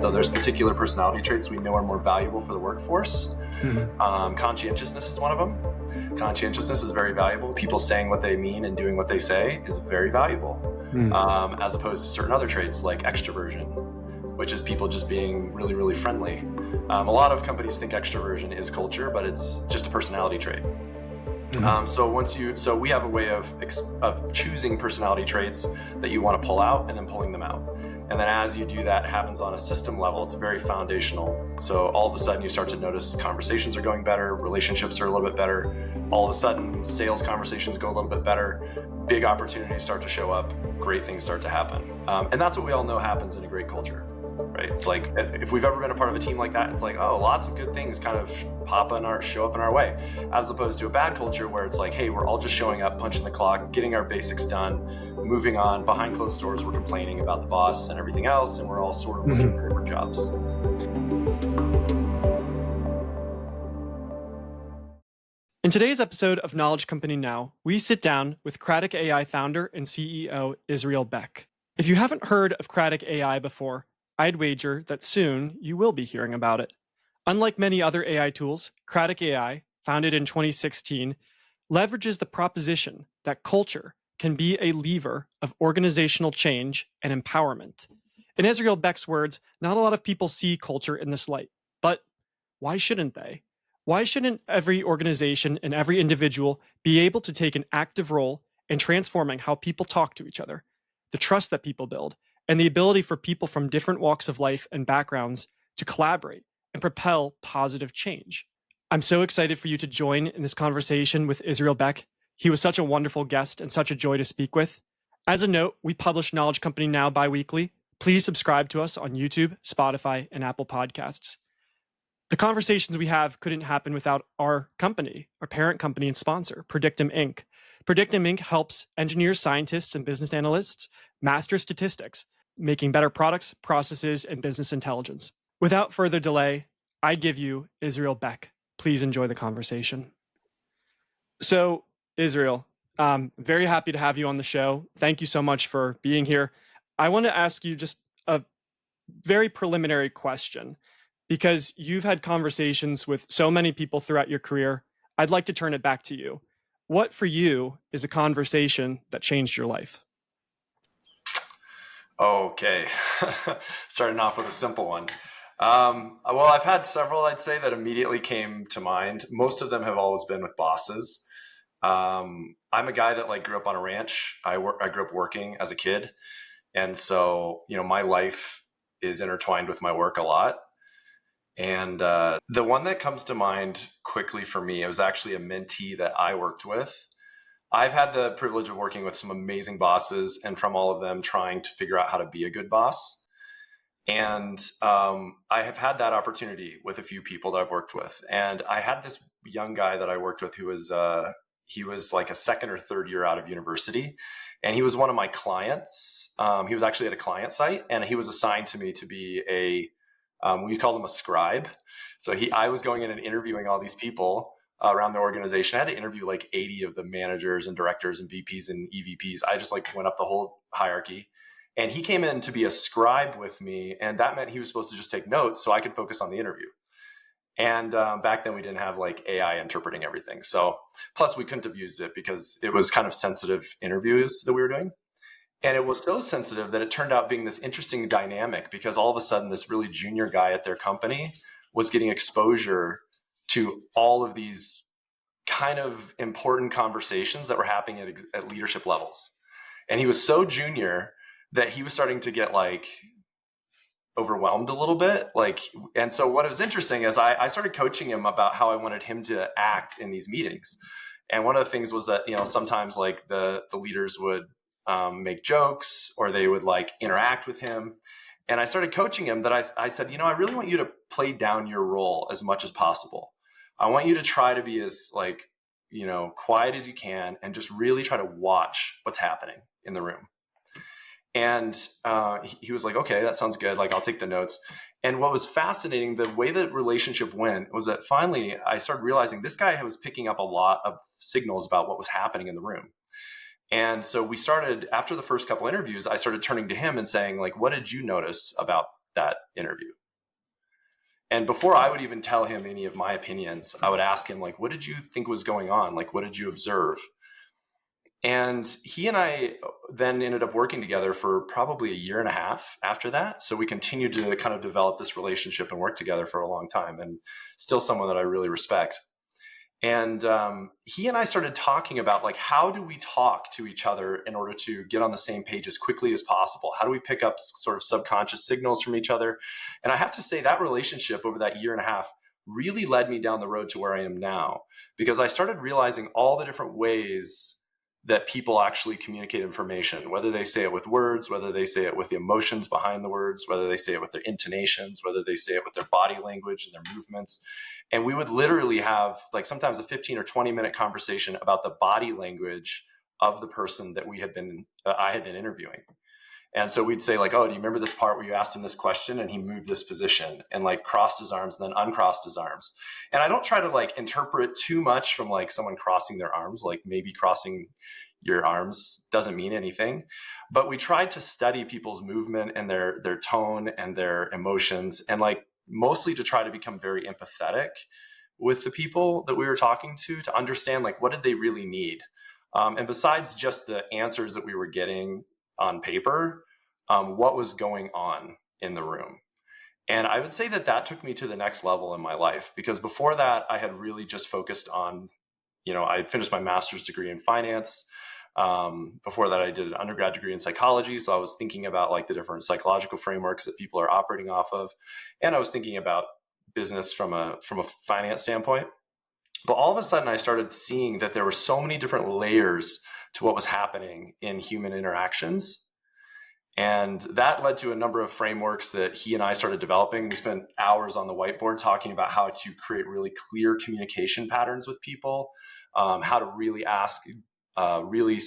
So there's particular personality traits we know are more valuable for the workforce. Conscientiousness is one of them. Conscientiousness is very valuable. People saying what they mean and doing what they say is very valuable, as opposed to certain other traits like extroversion, which is people just being really, really friendly. A lot of companies think extroversion is culture, but it's just a personality trait. So we have a way of choosing personality traits that you want to pull out and then pulling them out. And then as you do that, it happens on a system level. It's very foundational. So all of a sudden you start to notice conversations are going better, relationships are a little bit better. All of a sudden sales conversations go a little bit better, big opportunities start to show up, great things start to happen. And that's what we all know happens in a great culture, right? It's like, if we've ever been a part of a team like that, it's like, oh, lots of good things kind of show up in our way, as opposed to a bad culture where it's like, hey, we're all just showing up, punching the clock, getting our basics done, moving on. Behind closed doors, we're complaining about the boss and everything else, and we're all sort of looking for different jobs. In today's episode of Knowledge Company Now, we sit down with Cratic AI founder and CEO Israel Beck. If you haven't heard of Cratic AI before, I'd wager that soon you will be hearing about it. Unlike many other AI tools, Cratic AI, founded in 2016, leverages the proposition that culture can be a lever of organizational change and empowerment. In Israel Beck's words, not a lot of people see culture in this light, but why shouldn't they? Why shouldn't every organization and every individual be able to take an active role in transforming how people talk to each other, the trust that people build, and the ability for people from different walks of life and backgrounds to collaborate and propel positive change? I'm so excited for you to join in this conversation with Israel Beck. He was such a wonderful guest and such a joy to speak with. As a note, we publish Knowledge Company Now bi-weekly. Please subscribe to us on YouTube, Spotify, and Apple Podcasts. The conversations we have couldn't happen without our company, our parent company and sponsor, Predictum Inc. Predictum Inc. helps engineers, scientists, and business analysts master statistics, making better products, processes, and business intelligence. Without further delay, I give you Israel Beck. Please enjoy the conversation. So, Israel, very happy to have you on the show. Thank you so much for being here. I want to ask you just a very preliminary question, because you've had conversations with so many people throughout your career. I'd like to turn it back to you. What for you is a conversation that changed your life? Okay, starting off with a simple one. Well, I've had several, I'd say, that immediately came to mind. Most of them have always been with bosses. I'm a guy that grew up on a ranch. I grew up working as a kid. And so, my life is intertwined with my work a lot. And the one that comes to mind quickly for me, it was actually a mentee that I worked with. I've had the privilege of working with some amazing bosses, and from all of them trying to figure out how to be a good boss. And I have had that opportunity with a few people that I've worked with. And I had this young guy that I worked with who was, he was like a second or third year out of university. And he was one of my clients. He was actually at a client site, and he was assigned to me to be we called him a scribe. So I was going in and interviewing all these people around the organization. I had to interview like 80 of the managers and directors and VPs and EVPs. I just went up the whole hierarchy. And he came in to be a scribe with me. And that meant he was supposed to just take notes so I could focus on the interview. And back then we didn't have AI interpreting everything. So plus we couldn't have used it because it was kind of sensitive interviews that we were doing. And it was so sensitive that it turned out being this interesting dynamic, because all of a sudden this really junior guy at their company was getting exposure to all of these kind of important conversations that were happening at leadership levels. And he was so junior that he was starting to get overwhelmed a little bit. And so what was interesting is I started coaching him about how I wanted him to act in these meetings. And one of the things was that, sometimes the leaders would make jokes, or they would interact with him. And I started coaching him that I said, I really want you to play down your role as much as possible. I want you to try to be as quiet as you can and just really try to watch what's happening in the room. And he was like, okay, that sounds good. I'll take the notes. And what was fascinating, the way that relationship went was that finally I started realizing this guy was picking up a lot of signals about what was happening in the room. And so we started, after the first couple interviews, I started turning to him and saying, like, what did you notice about that interview? And before I would even tell him any of my opinions, I would ask him, like, what did you think was going on? Like, what did you observe? And he and I then ended up working together for probably a year and a half after that. So we continued to kind of develop this relationship and work together for a long time, and still someone that I really respect. And he and I started talking about, like, how do we talk to each other in order to get on the same page as quickly as possible? How do we pick up sort of subconscious signals from each other? And I have to say that relationship over that year and a half really led me down the road to where I am now, because I started realizing all the different ways that people actually communicate information, whether they say it with words, whether they say it with the emotions behind the words, whether they say it with their intonations, whether they say it with their body language and their movements. And we would literally have, like, sometimes a 15 or 20-minute conversation about the body language of the person that I had been interviewing. And so we'd say, like, oh, do you remember this part where you asked him this question and he moved this position and, like, crossed his arms and then uncrossed his arms? And I don't try to, like, interpret too much from, like, someone crossing their arms, like maybe crossing your arms doesn't mean anything. But we tried to study people's movement and their tone and their emotions, and, like, mostly to try to become very empathetic with the people that we were talking to understand, like, what did they really need? And besides just the answers that we were getting on paper, what was going on in the room. And I would say that that took me to the next level in my life, because before that, I had really just focused on, I had finished my master's degree in finance. Before that, I did an undergrad degree in psychology. So I was thinking about, like, the different psychological frameworks that people are operating off of. And I was thinking about business from a finance standpoint. But all of a sudden, I started seeing that there were so many different layers to what was happening in human interactions. And that led to a number of frameworks that he and I started developing. We spent hours on the whiteboard talking about how to create really clear communication patterns with people, how to really ask really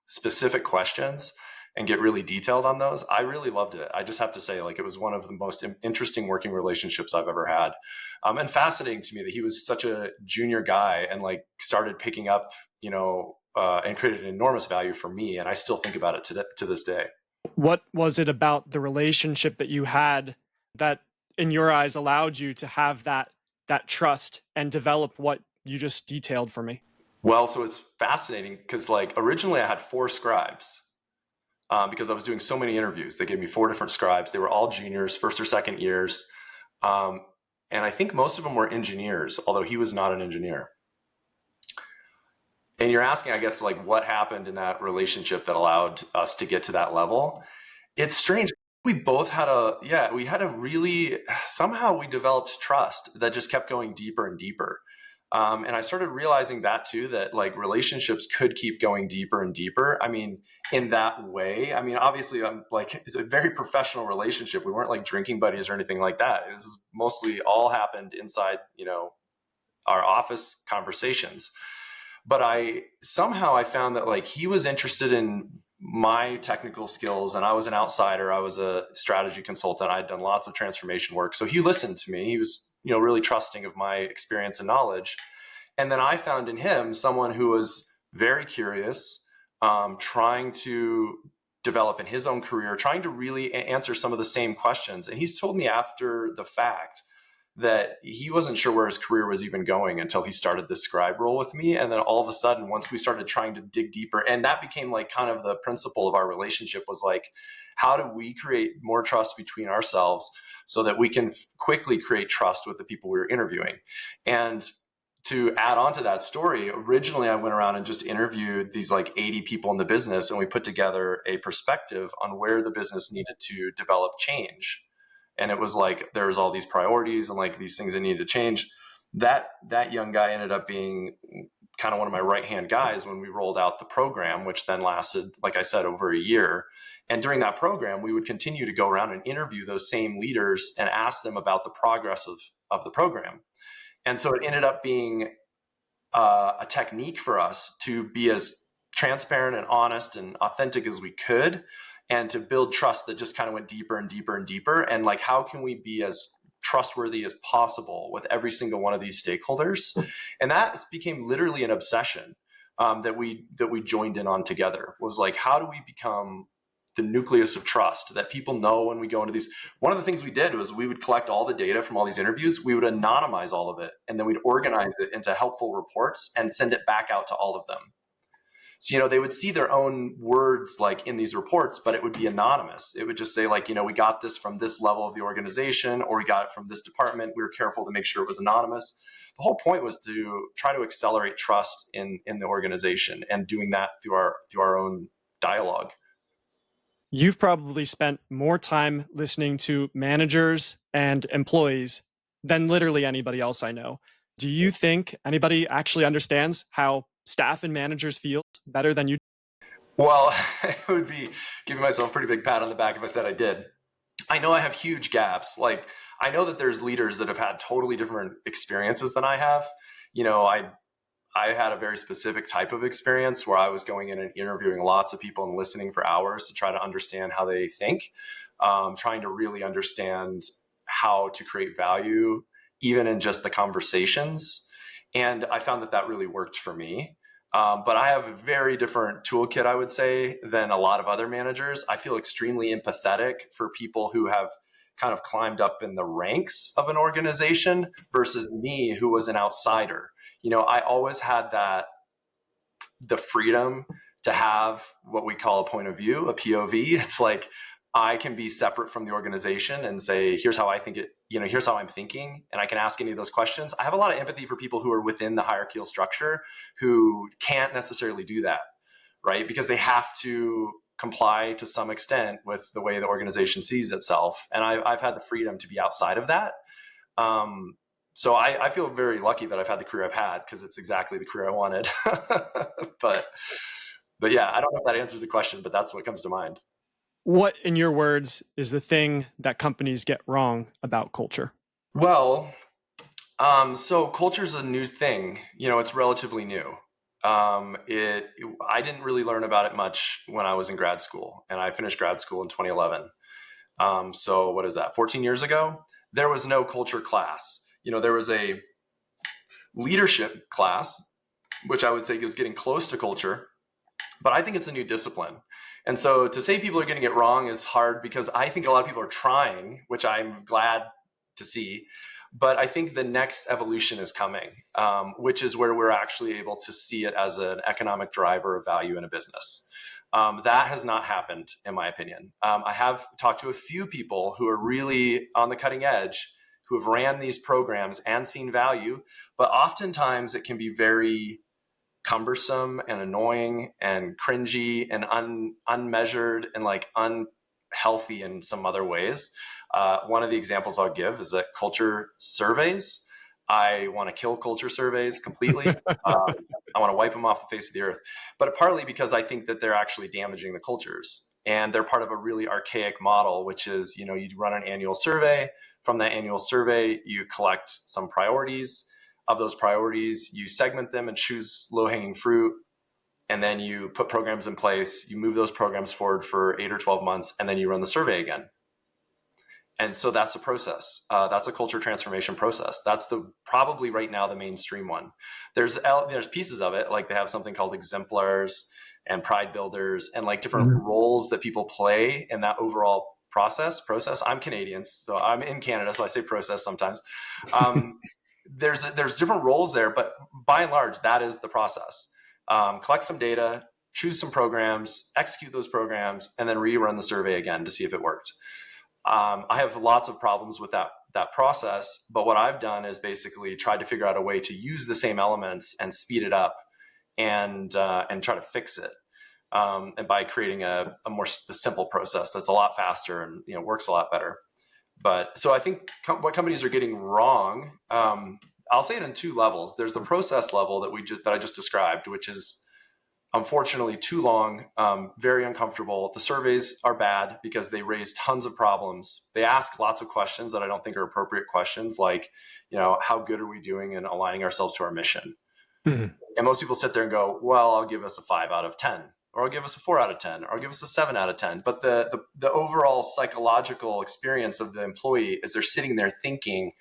specific questions and get really detailed on those. I really loved it. I just have to say, like, it was one of the most interesting working relationships I've ever had. And fascinating to me that he was such a junior guy and, like, started picking up, and created an enormous value for me. And I still think about it to this day. What was it about the relationship that you had that, in your eyes, allowed you to have that trust and develop what you just detailed for me? Well, so it's fascinating because, like, originally I had 4 scribes because I was doing so many interviews. They gave me 4 different scribes. They were all juniors, first or second years. Um, and I think most of them were engineers, although he was not an engineer. And you're asking, I guess, like, what happened in that relationship that allowed us to get to that level? It's strange. We both had somehow we developed trust that just kept going deeper and deeper. And I started realizing that too, that, like, relationships could keep going deeper and deeper. I mean, in that way, I mean, obviously, it's a very professional relationship. We weren't like drinking buddies or anything like that. This is mostly all happened inside, our office conversations. But I found that, like, he was interested in my technical skills, and I was an outsider. I was a strategy consultant. I'd done lots of transformation work. So he listened to me. He was, really trusting of my experience and knowledge. And then I found in him someone who was very curious, trying to develop in his own career, trying to really answer some of the same questions. And he's told me after the fact that he wasn't sure where his career was even going until he started this scribe role with me. And then all of a sudden, once we started trying to dig deeper, and that became, like, kind of the principle of our relationship, was like, how do we create more trust between ourselves so that we can quickly create trust with the people we were interviewing? And to add on to that story, originally I went around and just interviewed these, like, 80 people in the business, and we put together a perspective on where the business needed to develop change. And it was like, there was all these priorities and, like, these things that needed to change. That young guy ended up being kind of one of my right-hand guys when we rolled out the program, which then lasted, like I said, over a year. And during that program, we would continue to go around and interview those same leaders and ask them about the progress of the program. And so it ended up being a technique for us to be as transparent and honest and authentic as we could, and to build trust that just kind of went deeper and deeper and deeper. And, like, how can we be as trustworthy as possible with every single one of these stakeholders? And that became literally an obsession. that we joined in on together. Was like, how do we become the nucleus of trust that people know when we go into these? One of the things we did was we would collect all the data from all these interviews, we would anonymize all of it, and then we'd organize it into helpful reports and send it back out to all of them. So, they would see their own words like in these reports, but it would be anonymous. It would just say like, we got this from this level of the organization, or we got it from this department. We were careful to make sure it was anonymous. The whole point was to try to accelerate trust in the organization, and doing that through our own dialogue. You've probably spent more time listening to managers and employees than literally anybody else I know. Do you think anybody actually understands how staff and managers feel better than you? Well, it would be giving myself a pretty big pat on the back if I said I did. I know I have huge gaps. Like, I know that there's leaders that have had totally different experiences than I have. I had a very specific type of experience where I was going in and interviewing lots of people and listening for hours to try to understand how they think, trying to really understand how to create value, even in just the conversations. And I found that really worked for me. But I have a very different toolkit, I would say, than a lot of other managers. I feel extremely empathetic for people who have kind of climbed up in the ranks of an organization versus me, who was an outsider. I always had the freedom to have what we call a point of view, a POV. It's like, I can be separate from the organization and say, here's how I think it, here's how I'm thinking. And I can ask any of those questions. I have a lot of empathy for people who are within the hierarchical structure who can't necessarily do that, right? Because they have to comply to some extent with the way the organization sees itself. And I've had the freedom to be outside of that. So I feel very lucky that I've had the career I've had, because it's exactly the career I wanted. but yeah, I don't know if that answers the question, but that's what comes to mind. What, in your words, is the thing that companies get wrong about culture? Well, so culture is a new thing. It's relatively new. I didn't really learn about it much when I was in grad school, and I finished grad school in 2011. So what is that? 14 years ago, there was no culture class. There was a leadership class, which I would say is getting close to culture, but I think it's a new discipline. And so to say people are getting it wrong is hard, because I think a lot of people are trying, which I'm glad to see. But I think the next evolution is coming, which is where we're actually able to see it as an economic driver of value in a business. That has not happened, in my opinion. I have talked to a few people who are really on the cutting edge, who have ran these programs and seen value, but oftentimes it can be very cumbersome and annoying and cringy and unmeasured and like unhealthy in some other ways. One of the examples I'll give is that culture surveys. I want to kill culture surveys completely. I want to wipe them off the face of the earth, but partly because I think that they're actually damaging the cultures, and they're part of a really archaic model, which is, you run an annual survey. From that annual survey, you collect some priorities. Of those priorities, you segment them and choose low-hanging fruit, and then you put programs in place. You move those programs forward for 8 or 12 months, and then you run the survey again. And so that's a process. That's a culture transformation process. That's probably right now the mainstream one. There's pieces of it, like they have something called exemplars and pride builders, and like different roles that people play in that overall process. I'm Canadian, so I'm in Canada, so I say process sometimes. There's different roles there, but by and large, that is the process. Collect some data, choose some programs, execute those programs, and then rerun the survey again to see if it worked. I have lots of problems with that process, but what I've done is basically tried to figure out a way to use the same elements and speed it up, and try to fix it. And by creating a more simple process that's a lot faster and works a lot better. But so I think what companies are getting wrong, I'll say it in two levels. There's the process level that I just described, which is unfortunately too long, very uncomfortable. The surveys are bad because they raise tons of problems. They ask lots of questions that I don't think are appropriate questions, like, how good are we doing in aligning ourselves to our mission? Mm-hmm. And most people sit there and go, well, I'll give us a 5 out of 10, or I'll give us a 4 out of 10, or I'll give us a 7 out of 10. But the overall psychological experience of the employee is they're sitting there thinking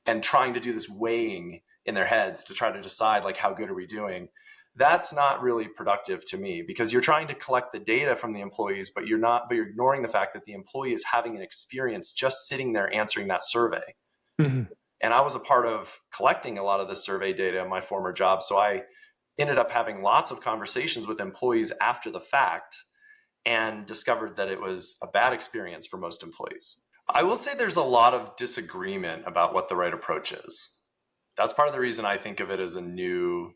and trying to do this weighing in their heads to try to decide, like, how good are we doing? that's not really productive to me, because you're trying to collect the data from the employees, but you're ignoring the fact that the employee is having an experience just sitting there answering that survey. Mhm. And I was a part of collecting a lot of the survey data in my former job. So I ended up having lots of conversations with employees after the fact and discovered that it was a bad experience for most employees. I will say there's a lot of disagreement about what the right approach is. That's part of the reason I think of it as a new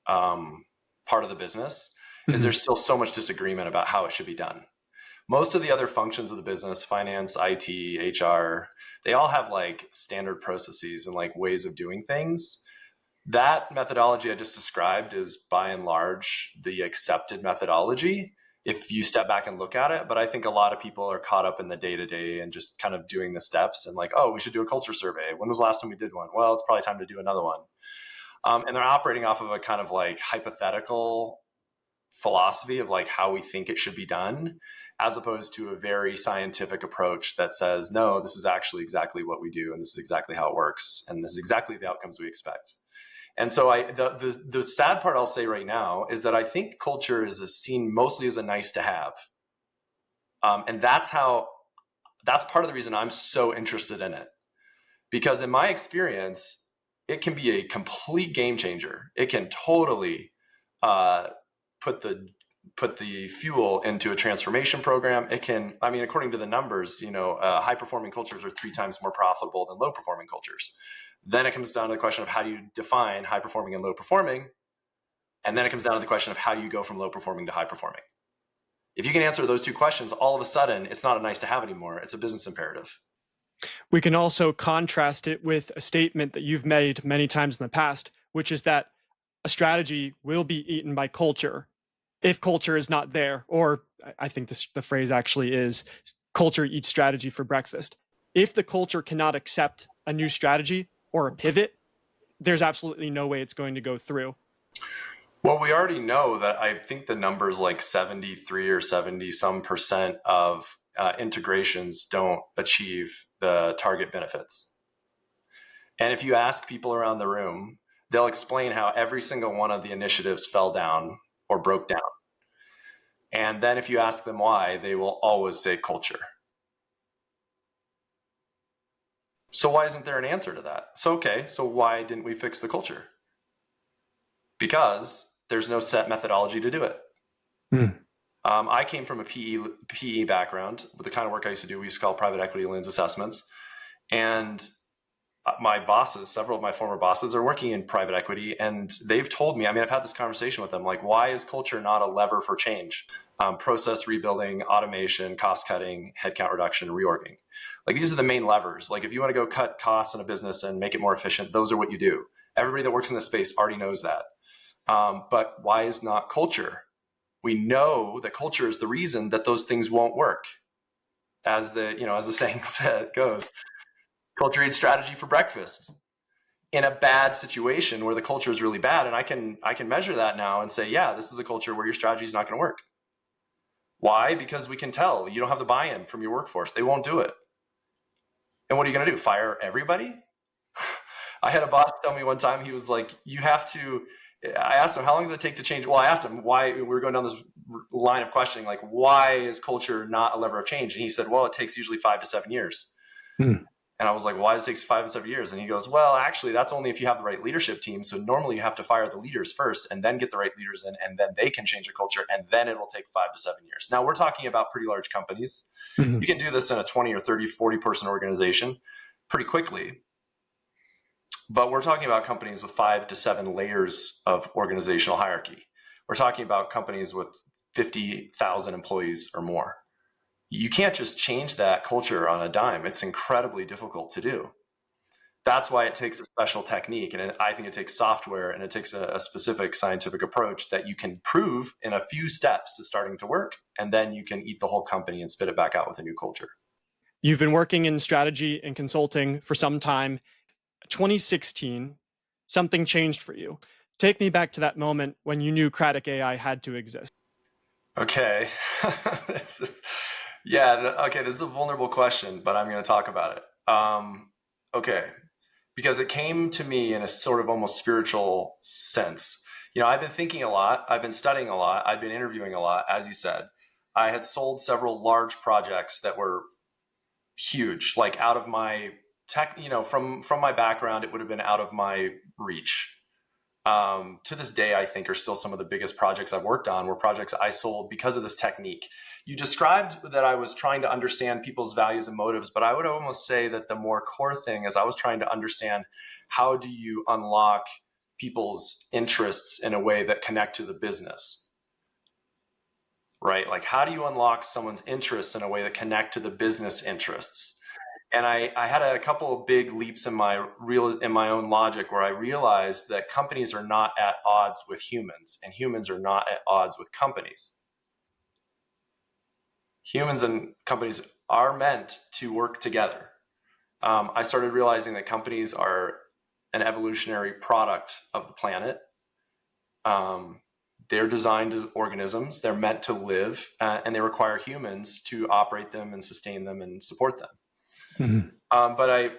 part of the business, is Mhm. there's still so much disagreement about how it should be done. Most of the other functions of the business, finance, IT, HR, they all have like standard processes and like ways of doing things. That methodology I just described is by and large the accepted methodology if you step back and look at it. But I think a lot of people are caught up in the day to day and just kind of doing the steps and like, oh, we should do a culture survey. When was the last time we did one? Well, it's probably time to do another one. And they're operating off of a kind of like hypothetical philosophy of like how we think it should be done, as opposed to a very scientific approach that says, no, this is actually exactly what we do, and this is exactly how it works, and this is exactly the outcomes we expect. And so the sad part I'll say right now is that I think culture is seen mostly as a nice to have. And that's part of the reason I'm so interested in it. Because in my experience, it can be a complete game changer. It can totally uh, put the fuel into a transformation program. It can, I mean, according to the numbers, high performing cultures are 3 times more profitable than low performing cultures. Then it comes down to the question of how do you define high performing and low performing, and then it comes down to the question of how do you go from low performing to high performing. If you can answer those 2 questions, all of a sudden it's not a nice to have anymore. It's a business imperative. We can also contrast it with a statement that you've made many times in the past, which is that a strategy will be eaten by culture if culture is not there. Or I think the phrase actually is culture eats strategy for breakfast. If the culture cannot accept a new strategy or a pivot, there's absolutely no way it's going to go through. Well, we already know that I think the numbers like 73 or 70 some percent of integrations don't achieve the target benefits. And if you ask people around the room, they'll explain how every single one of the initiatives fell down or broke down. And then if you ask them why, they will always say culture. So why isn't there an answer to that? So, okay, so why didn't we fix the culture? Because there's no set methodology to do it. I came from a PE background. With the kind of work I used to do, we used to call private equity liens assessments. And my bosses, several of my former bosses, are working in private equity, and they've told me, I mean, I've had this conversation with them, like, why is culture not a lever for change? Process rebuilding, automation, cost cutting, headcount reduction, reorging. Like, these are the main levers. Like, if you want to go cut costs in a business and make it more efficient, those are what you do. Everybody that works in this space already knows that. But why is not culture? We know that culture is the reason that those things won't work. As the saying goes, culture eats strategy for breakfast. In a bad situation where the culture is really bad, and I can measure that now and say, yeah, this is a culture where your strategy is not going to work. Why? Because we can tell you don't have the buy-in from your workforce. They won't do it. And what are you going to do? Fire everybody? I had a boss tell me one time, he was like, you have to, I asked him, how long does it take to change? Well, I asked him why, we were going down this line of questioning, like, why is culture not a lever of change? And he said, well, it takes usually 5 to 7 years. And I was like, why does it take 5 to 7 years? And he goes, well, actually, that's only if you have the right leadership team. So normally you have to fire the leaders first and then get the right leaders in, and then they can change the culture, and then it will take 5 to 7 years. Now, we're talking about pretty large companies. Mm-hmm. You can do this in a 20 or 30, 40 person organization pretty quickly. But we're talking about companies with 5 to 7 layers of organizational hierarchy. We're talking about companies with 50,000 employees or more. You can't just change that culture on a dime. It's incredibly difficult to do. That's why it takes a special technique. And I think it takes software, and it takes a specific scientific approach that you can prove in a few steps is starting to work. And then you can eat the whole company and spit it back out with a new culture. You've been working in strategy and consulting for some time. 2016, something changed for you. Take me back to that moment when you knew Cratic AI had to exist. Okay. Okay, this is a vulnerable question, but I'm going to talk about it. Okay, because it came to me in a sort of almost spiritual sense. I've been thinking a lot. I've been studying a lot. I've been interviewing a lot, as you said. I had sold several large projects that were huge, like out of my tech, from my background, it would have been out of my reach. To this day, I think are still some of the biggest projects I've worked on were projects I sold because of this technique. You described that I was trying to understand people's values and motives, but I would almost say that the more core thing is I was trying to understand how do you unlock people's interests in a way that connect to the business, right? Like how do you unlock someone's interests in a way that connect to the business interests? And I had a couple of big leaps in my own logic where I realized that companies are not at odds with humans, and humans are not at odds with companies. Humans and companies are meant to work together. I started realizing that companies are an evolutionary product of the planet. They're designed as organisms. They're meant to live, and they require humans to operate them and sustain them and support them. But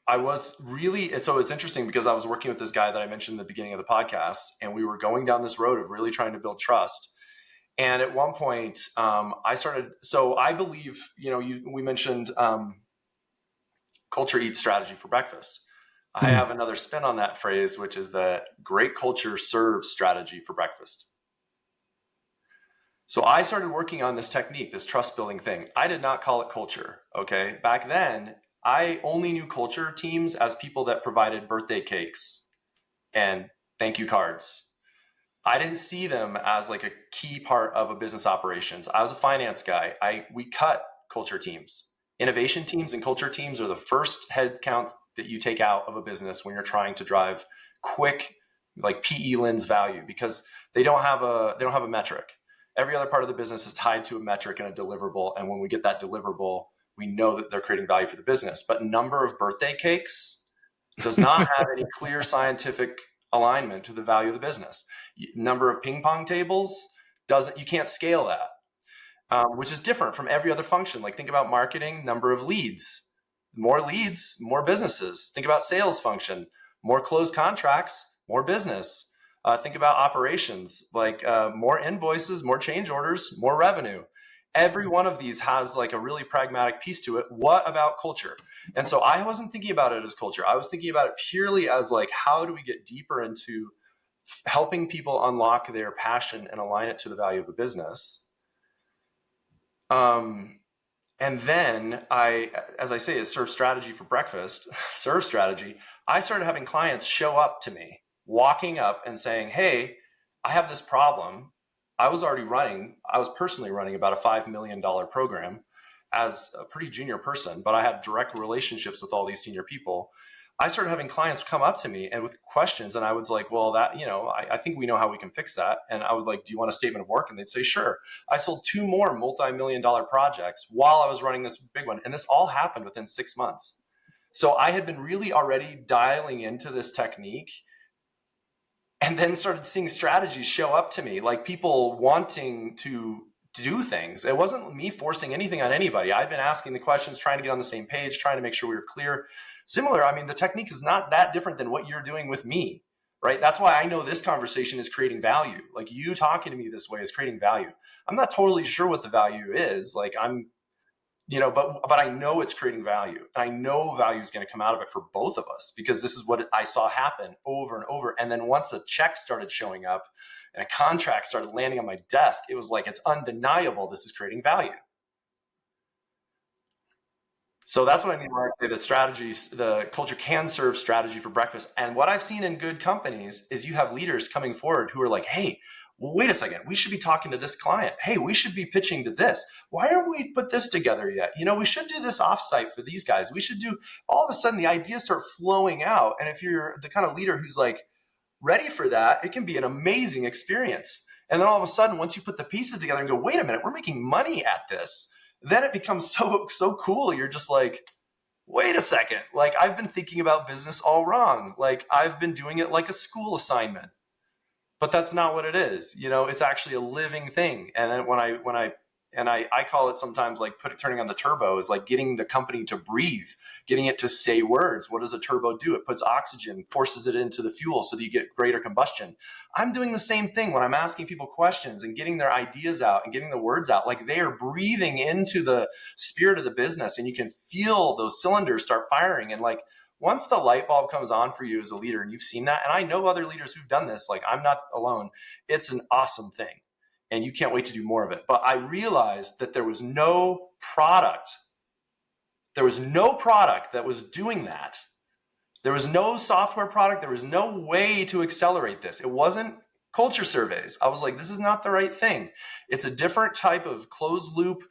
I was really, so it's interesting because I was working with this guy that I mentioned at the beginning of the podcast, and we were going down this road of really trying to build trust. And at one point, I started, so I believe, we mentioned culture eats strategy for breakfast. I have another spin on that phrase, which is that great culture serves strategy for breakfast. So I started working on this technique, this trust building thing. I did not call it culture. Okay. Back then, I only knew culture teams as people that provided birthday cakes and thank you cards. I didn't see them as like a key part of a business operations. I was a finance guy. We cut culture teams. Innovation teams and culture teams are the first headcount that you take out of a business when you're trying to drive quick, like PE lens value, because they don't have a metric. Every other part of the business is tied to a metric and a deliverable. And when we get that deliverable, we know that they're creating value for the business. But number of birthday cakes does not have any clear scientific alignment to the value of the business. Number of ping pong tables you can't scale that, which is different from every other function. Like think about marketing, number of leads, more businesses. Think about sales function, more closed contracts, more business. Think about operations, like more invoices, more change orders, more revenue. Every one of these has like a really pragmatic piece to it. What about culture? And so I wasn't thinking about it as culture. I was thinking about it purely as like, how do we get deeper into helping people unlock their passion and align it to the value of a business? And then as I say, it serves strategy for breakfast, serve strategy. I started having clients show up to me, walking up and saying, hey, I have this problem. I was personally running about a $5 million program as a pretty junior person, but I had direct relationships with all these senior people. I started having clients come up to me and with questions, and I was like, well, I think we know how we can fix that. And I would like, do you want a statement of work? And they'd say, sure. I sold 2 more multi-million-dollar projects while I was running this big one. And this all happened within 6 months. So I had been really already dialing into this technique, and then started seeing strategies show up to me, like people wanting to do things. It wasn't me forcing anything on anybody. I've been asking the questions, trying to get on the same page, trying to make sure we were clear. Similar, I mean, the technique is not that different than what you're doing with me, right? That's why I know this conversation is creating value. Like you talking to me this way is creating value. I'm not totally sure what the value is. Like but I know it's creating value. And I know value is going to come out of it for both of us, because this is what I saw happen over and over. And then once a check started showing up and a contract started landing on my desk, it was like, it's undeniable this is creating value. So that's what I mean when I say that strategies, the culture can serve strategy for breakfast. And what I've seen in good companies is you have leaders coming forward who are like, hey, well, wait a second, we should be talking to this client. Hey, we should be pitching to this. Why haven't we put this together yet? We should do this offsite for these guys. We should do, all of a sudden the ideas start flowing out. And if you're the kind of leader who's like ready for that, it can be an amazing experience. And then all of a sudden, once you put the pieces together and go, wait a minute, we're making money at this, then it becomes so cool. You're just like, wait a second, like I've been thinking about business all wrong. Like I've been doing it like a school assignment, but that's not what it is. It's actually a living thing. And then when I And I call it sometimes like turning on the turbo is like getting the company to breathe, getting it to say words. What does a turbo do? It puts oxygen, forces it into the fuel so that you get greater combustion. I'm doing the same thing when I'm asking people questions and getting their ideas out and getting the words out. Like they are breathing into the spirit of the business, and you can feel those cylinders start firing. And like once the light bulb comes on for you as a leader, and you've seen that, and I know other leaders who've done this, like I'm not alone, it's an awesome thing. And you can't wait to do more of it. But I realized that there was no product. There was no product that was doing that. There was no software product. There was no way to accelerate this. It wasn't culture surveys. I was like, this is not the right thing. It's a different type of closed loop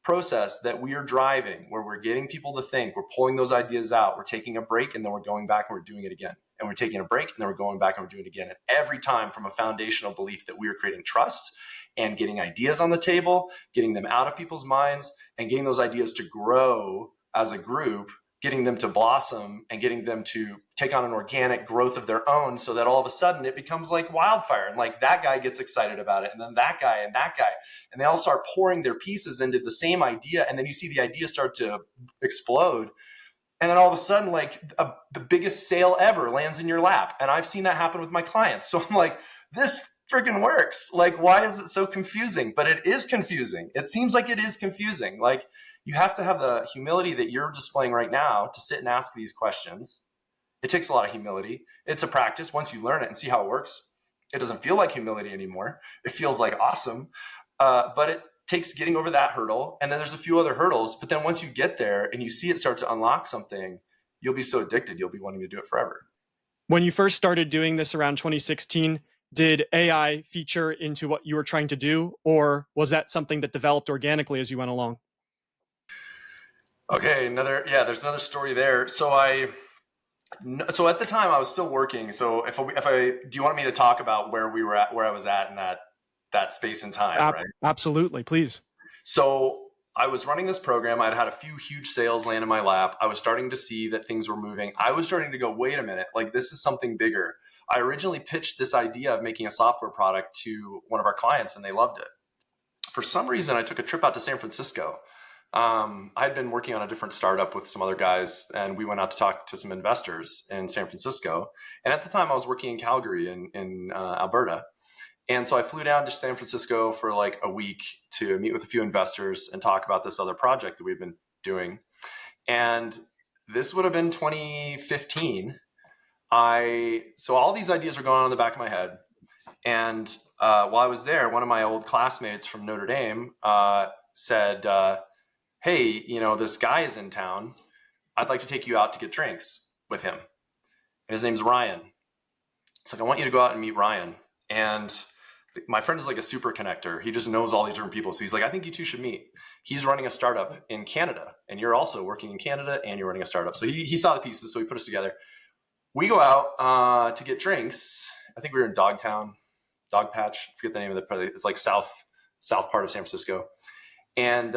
process that we are driving, where we're getting people to think, we're pulling those ideas out, we're taking a break, and then we're going back and we're doing it again. And we're taking a break, and then we're going back and we're doing it again. And every time from a foundational belief that we are creating trust and getting ideas on the table, getting them out of people's minds, and getting those ideas to grow as a group, getting them to blossom and getting them to take on an organic growth of their own, so that all of a sudden it becomes like wildfire. And like that guy gets excited about it, and then that guy and that guy, and they all start pouring their pieces into the same idea. And then you see the idea start to explode. And then all of a sudden, like the biggest sale ever lands in your lap. And I've seen that happen with my clients. So I'm like, this freaking works. Like, why is it so confusing? But it is confusing. It seems like it is confusing. Like, you have to have the humility that you're displaying right now to sit and ask these questions. It takes a lot of humility. It's a practice. Once you learn it and see how it works, it doesn't feel like humility anymore. It feels like awesome. But it takes getting over that hurdle. And then there's a few other hurdles. But then once you get there and you see it start to unlock something, you'll be so addicted, you'll be wanting to do it forever. When you first started doing this around 2016, did AI feature into what you were trying to do, or was that something that developed organically as you went along? Okay, there's another story there. So at the time I was still working. So do you want me to talk about where I was at in that space and time, right? Absolutely, please. So I was running this program. I'd had a few huge sales land in my lap. I was starting to see that things were moving. I was starting to go, wait a minute, like this is something bigger. I originally pitched this idea of making a software product to one of our clients, and they loved it. For some reason, I took a trip out to San Francisco. I'd been working on a different startup with some other guys, and we went out to talk to some investors in San Francisco. And at the time, I was working in Calgary in Alberta. And so I flew down to San Francisco for like a week to meet with a few investors and talk about this other project that we've been doing. And this would have been 2015. So all these ideas were going on in the back of my head. And while I was there, one of my old classmates from Notre Dame said, hey, this guy is in town. I'd like to take you out to get drinks with him. And his name's Ryan. It's like, I want you to go out and meet Ryan. And my friend is like a super connector. He just knows all these different people. So he's like, I think you two should meet. He's running a startup in Canada, and you're also working in Canada, and you're running a startup. So he saw the pieces, so he put us together. We go out to get drinks. I think we were in Dog Patch. I forget the name of the place. It's like south part of San Francisco. And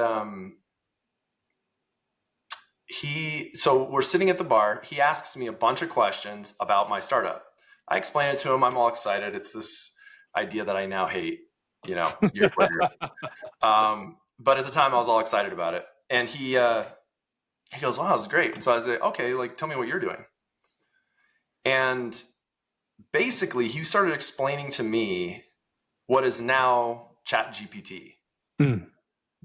so we're sitting at the bar. He asks me a bunch of questions about my startup. I explain it to him. I'm all excited. It's this idea that I now hate, years later. But at the time I was all excited about it. And he goes, wow, this is great. And so I was like, okay, like, tell me what you're doing. And basically he started explaining to me what is now ChatGPT.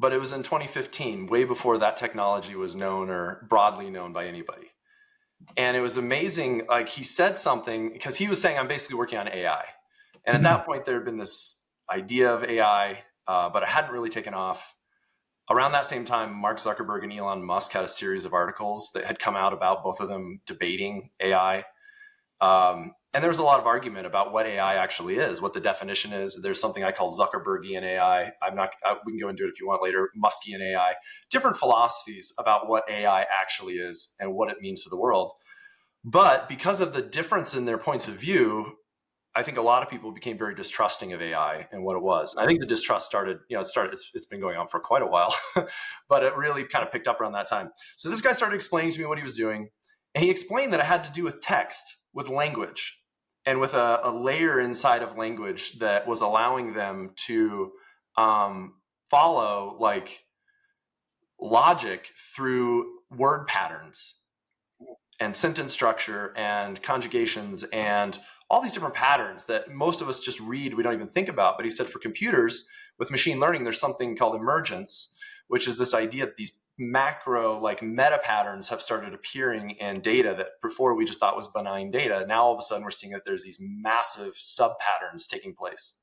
But it was in 2015, way before that technology was known or broadly known by anybody. And it was amazing. Like, he said something, because he was saying, I'm basically working on AI. And at that point, there had been this idea of AI, but it hadn't really taken off. Around that same time, Mark Zuckerberg and Elon Musk had a series of articles that had come out about both of them debating AI. And there was a lot of argument about what AI actually is, what the definition is. There's something I call Zuckerbergian AI. We can go into it if you want later, Muskian AI, different philosophies about what AI actually is and what it means to the world. But because of the difference in their points of view, I think a lot of people became very distrusting of AI and what it was. And I think the distrust started, it's been going on for quite a while, but it really kind of picked up around that time. So this guy started explaining to me what he was doing. And he explained that it had to do with text, with language, and with a layer inside of language that was allowing them to follow like logic through word patterns and sentence structure and conjugations and all these different patterns that most of us just read, we don't even think about. But he said for computers with machine learning, there's something called emergence, which is this idea that these macro like meta patterns have started appearing in data that before we just thought was benign data. Now all of a sudden we're seeing that there's these massive sub patterns taking place.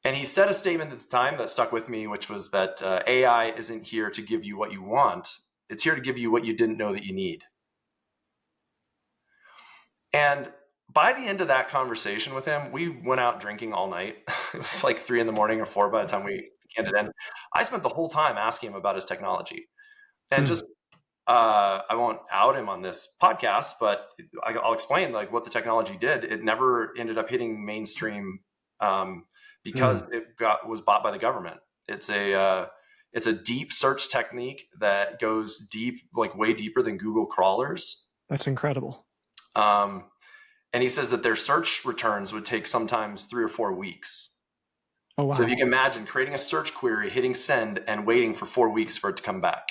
And he said a statement at the time that stuck with me, which was that AI isn't here to give you what you want. It's here to give you what you didn't know that you need. And by the end of that conversation with him, we went out drinking all night. It was like 3 a.m. or 4 by the time we ended in. I spent the whole time asking him about his technology. And just, I won't out him on this podcast, but I'll explain like what the technology did. It never ended up hitting mainstream because it was bought by the government. It's a deep search technique that goes deep, like way deeper than Google crawlers. That's incredible. And he says that their search returns would take sometimes 3 or 4 weeks. Oh, wow. So if you can imagine creating a search query, hitting send, and waiting for 4 weeks for it to come back.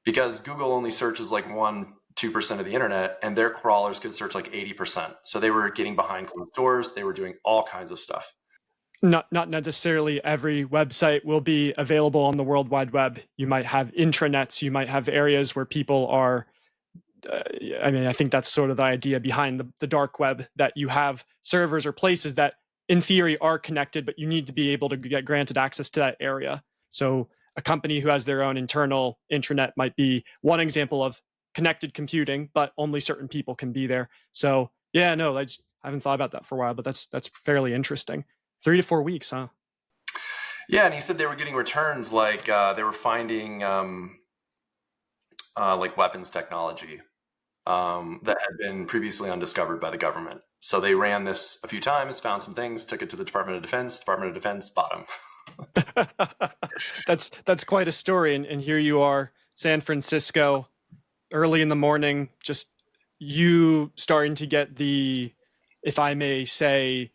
Because Google only searches like 1-2% of the internet, and their crawlers could search like 80%. So they were getting behind closed doors. They were doing all kinds of stuff. Not necessarily every website will be available on the World Wide Web. You might have intranets. You might have areas where people are. I think that's sort of the idea behind the dark web, that you have servers or places that in theory are connected, but you need to be able to get granted access to that area. So a company who has their own internal intranet might be one example of connected computing, but only certain people can be there. So yeah, no, I haven't thought about that for a while, but that's fairly interesting. 3 to 4 weeks, huh? Yeah, and he said they were getting returns like they were finding like weapons technology that had been previously undiscovered by the government. So they ran this a few times, found some things, took it to the Department of Defense. Department of Defense bought them. That's quite a story. And here you are, San Francisco, early in the morning, just you starting to get the, if I may say,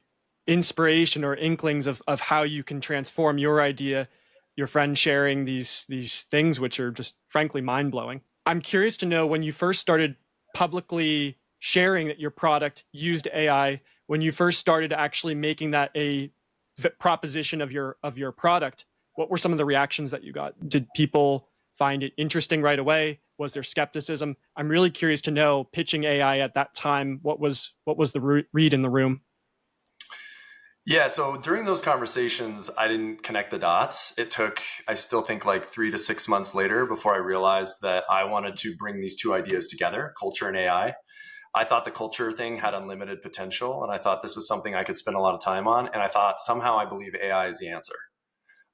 inspiration or inklings of how you can transform your idea, your friend sharing these things which are just frankly mind-blowing. I'm curious to know, when you first started publicly sharing that your product used AI, when you first started actually making that a proposition of your product, what were some of the reactions that you got? Did people find it interesting right away? Was there skepticism? I'm really curious to know, pitching AI at that time, what was the read in the room? Yeah, so during those conversations, I didn't connect the dots. It took, I still think, like 3 to 6 months later before I realized that I wanted to bring these two ideas together, culture and AI. I thought the culture thing had unlimited potential, and I thought this is something I could spend a lot of time on. And I thought somehow I believe AI is the answer.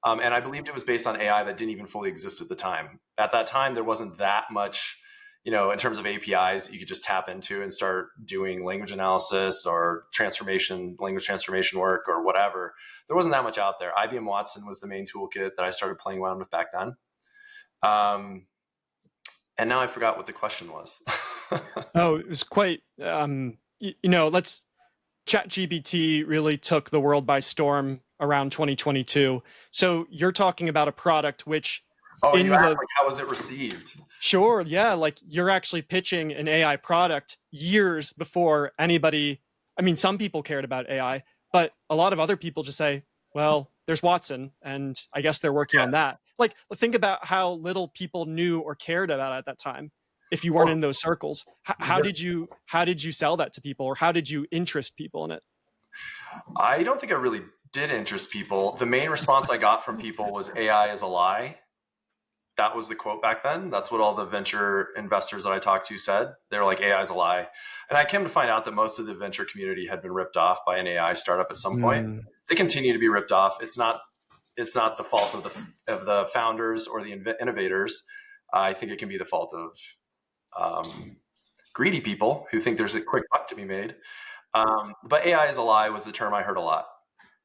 And I believed it was based on AI that didn't even fully exist at the time. At that time, there wasn't that much, in terms of APIs that you could just tap into and start doing language analysis or language transformation work or whatever. There wasn't that much out there. IBM Watson was the main toolkit that I started playing around with back then. And now I forgot what the question was. Oh, it was quite, ChatGPT really took the world by storm around 2022. So you're talking about a product which, you asked, like, how was it received? Sure, yeah, like you're actually pitching an AI product years before anybody. I mean, some people cared about AI, but a lot of other people just say, well, there's Watson, and I guess they're working on that. Like, think about how little people knew or cared about it at that time if you weren't in those circles. How did you sell that to people, or how did you interest people in it? I don't think I really did interest people. The main response I got from people was AI is a lie. That was the quote back then. That's what all the venture investors that I talked to said. They were like, AI is a lie. And I came to find out that most of the venture community had been ripped off by an AI startup at some point. They continue to be ripped off. It's not the fault of the founders or the innovators. I think it can be the fault of greedy people who think there's a quick buck to be made. But AI is a lie was the term I heard a lot.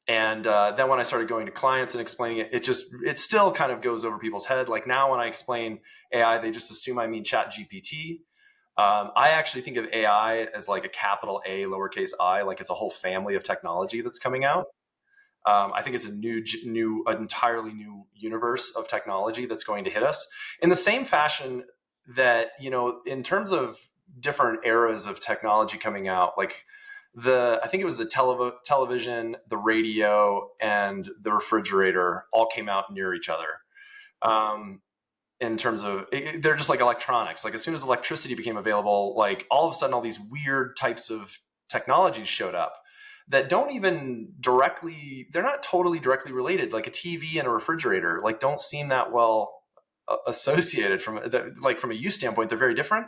And then when I started going to clients and explaining it, it still kind of goes over people's head. Like now when I explain AI, they just assume I mean Chat GPT. I actually think of AI as like a capital A, lowercase I, like it's a whole family of technology that's coming out. I think it's an entirely new universe of technology that's going to hit us in the same fashion that, in terms of different eras of technology coming out, like I think it was the television, the radio, and the refrigerator all came out near each other. In terms of they're just like electronics. Like as soon as electricity became available, like all of a sudden all these weird types of technologies showed up that don't even they're not totally directly related. Like a TV and a refrigerator like don't seem that well associated from a use standpoint. They're very different.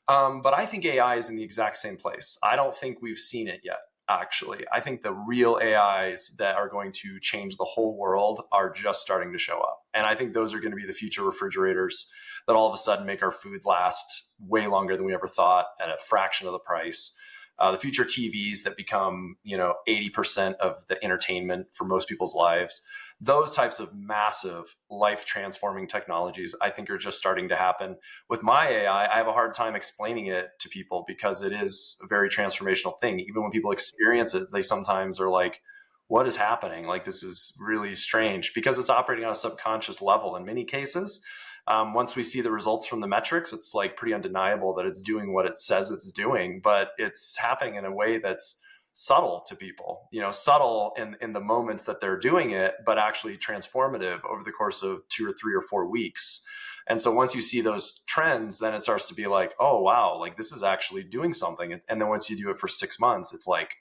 But I think AI is in the exact same place. I don't think we've seen it yet, actually. I think the real AIs that are going to change the whole world are just starting to show up. And I think those are going to be the future refrigerators that all of a sudden make our food last way longer than we ever thought at a fraction of the price. The future TVs that become, 80% of the entertainment for most people's lives. Those types of massive life transforming technologies, I think, are just starting to happen. With my AI, I have a hard time explaining it to people because it is a very transformational thing. Even when people experience it, they sometimes are like, what is happening? Like, this is really strange because it's operating on a subconscious level in many cases. Once we see the results from the metrics, it's like pretty undeniable that it's doing what it says it's doing, but it's happening in a way that's subtle to people, subtle in the moments that they're doing it, but actually transformative over the course of 2 or 3 or 4 weeks. And so once you see those trends, then it starts to be like, oh, wow, like this is actually doing something. And then once you do it for 6 months, it's like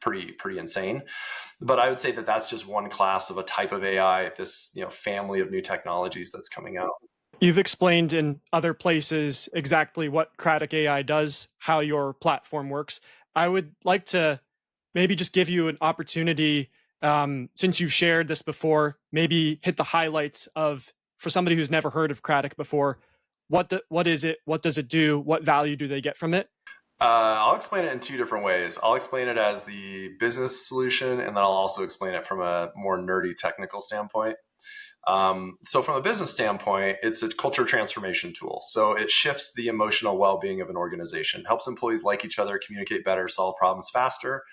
pretty insane. But I would say that that's just one class of a type of AI, this, family of new technologies that's coming out. You've explained in other places exactly what Cratic AI does, how your platform works. I would like to maybe just give you an opportunity, since you've shared this before, maybe hit the highlights of, for somebody who's never heard of Cratic before, what is it? What does it do? What value do they get from it? I'll explain it in 2 different ways. I'll explain it as the business solution, and then I'll also explain it from a more nerdy technical standpoint. So from a business standpoint, it's a culture transformation tool. So it shifts the emotional well-being of an organization, helps employees like each other, communicate better, solve problems faster.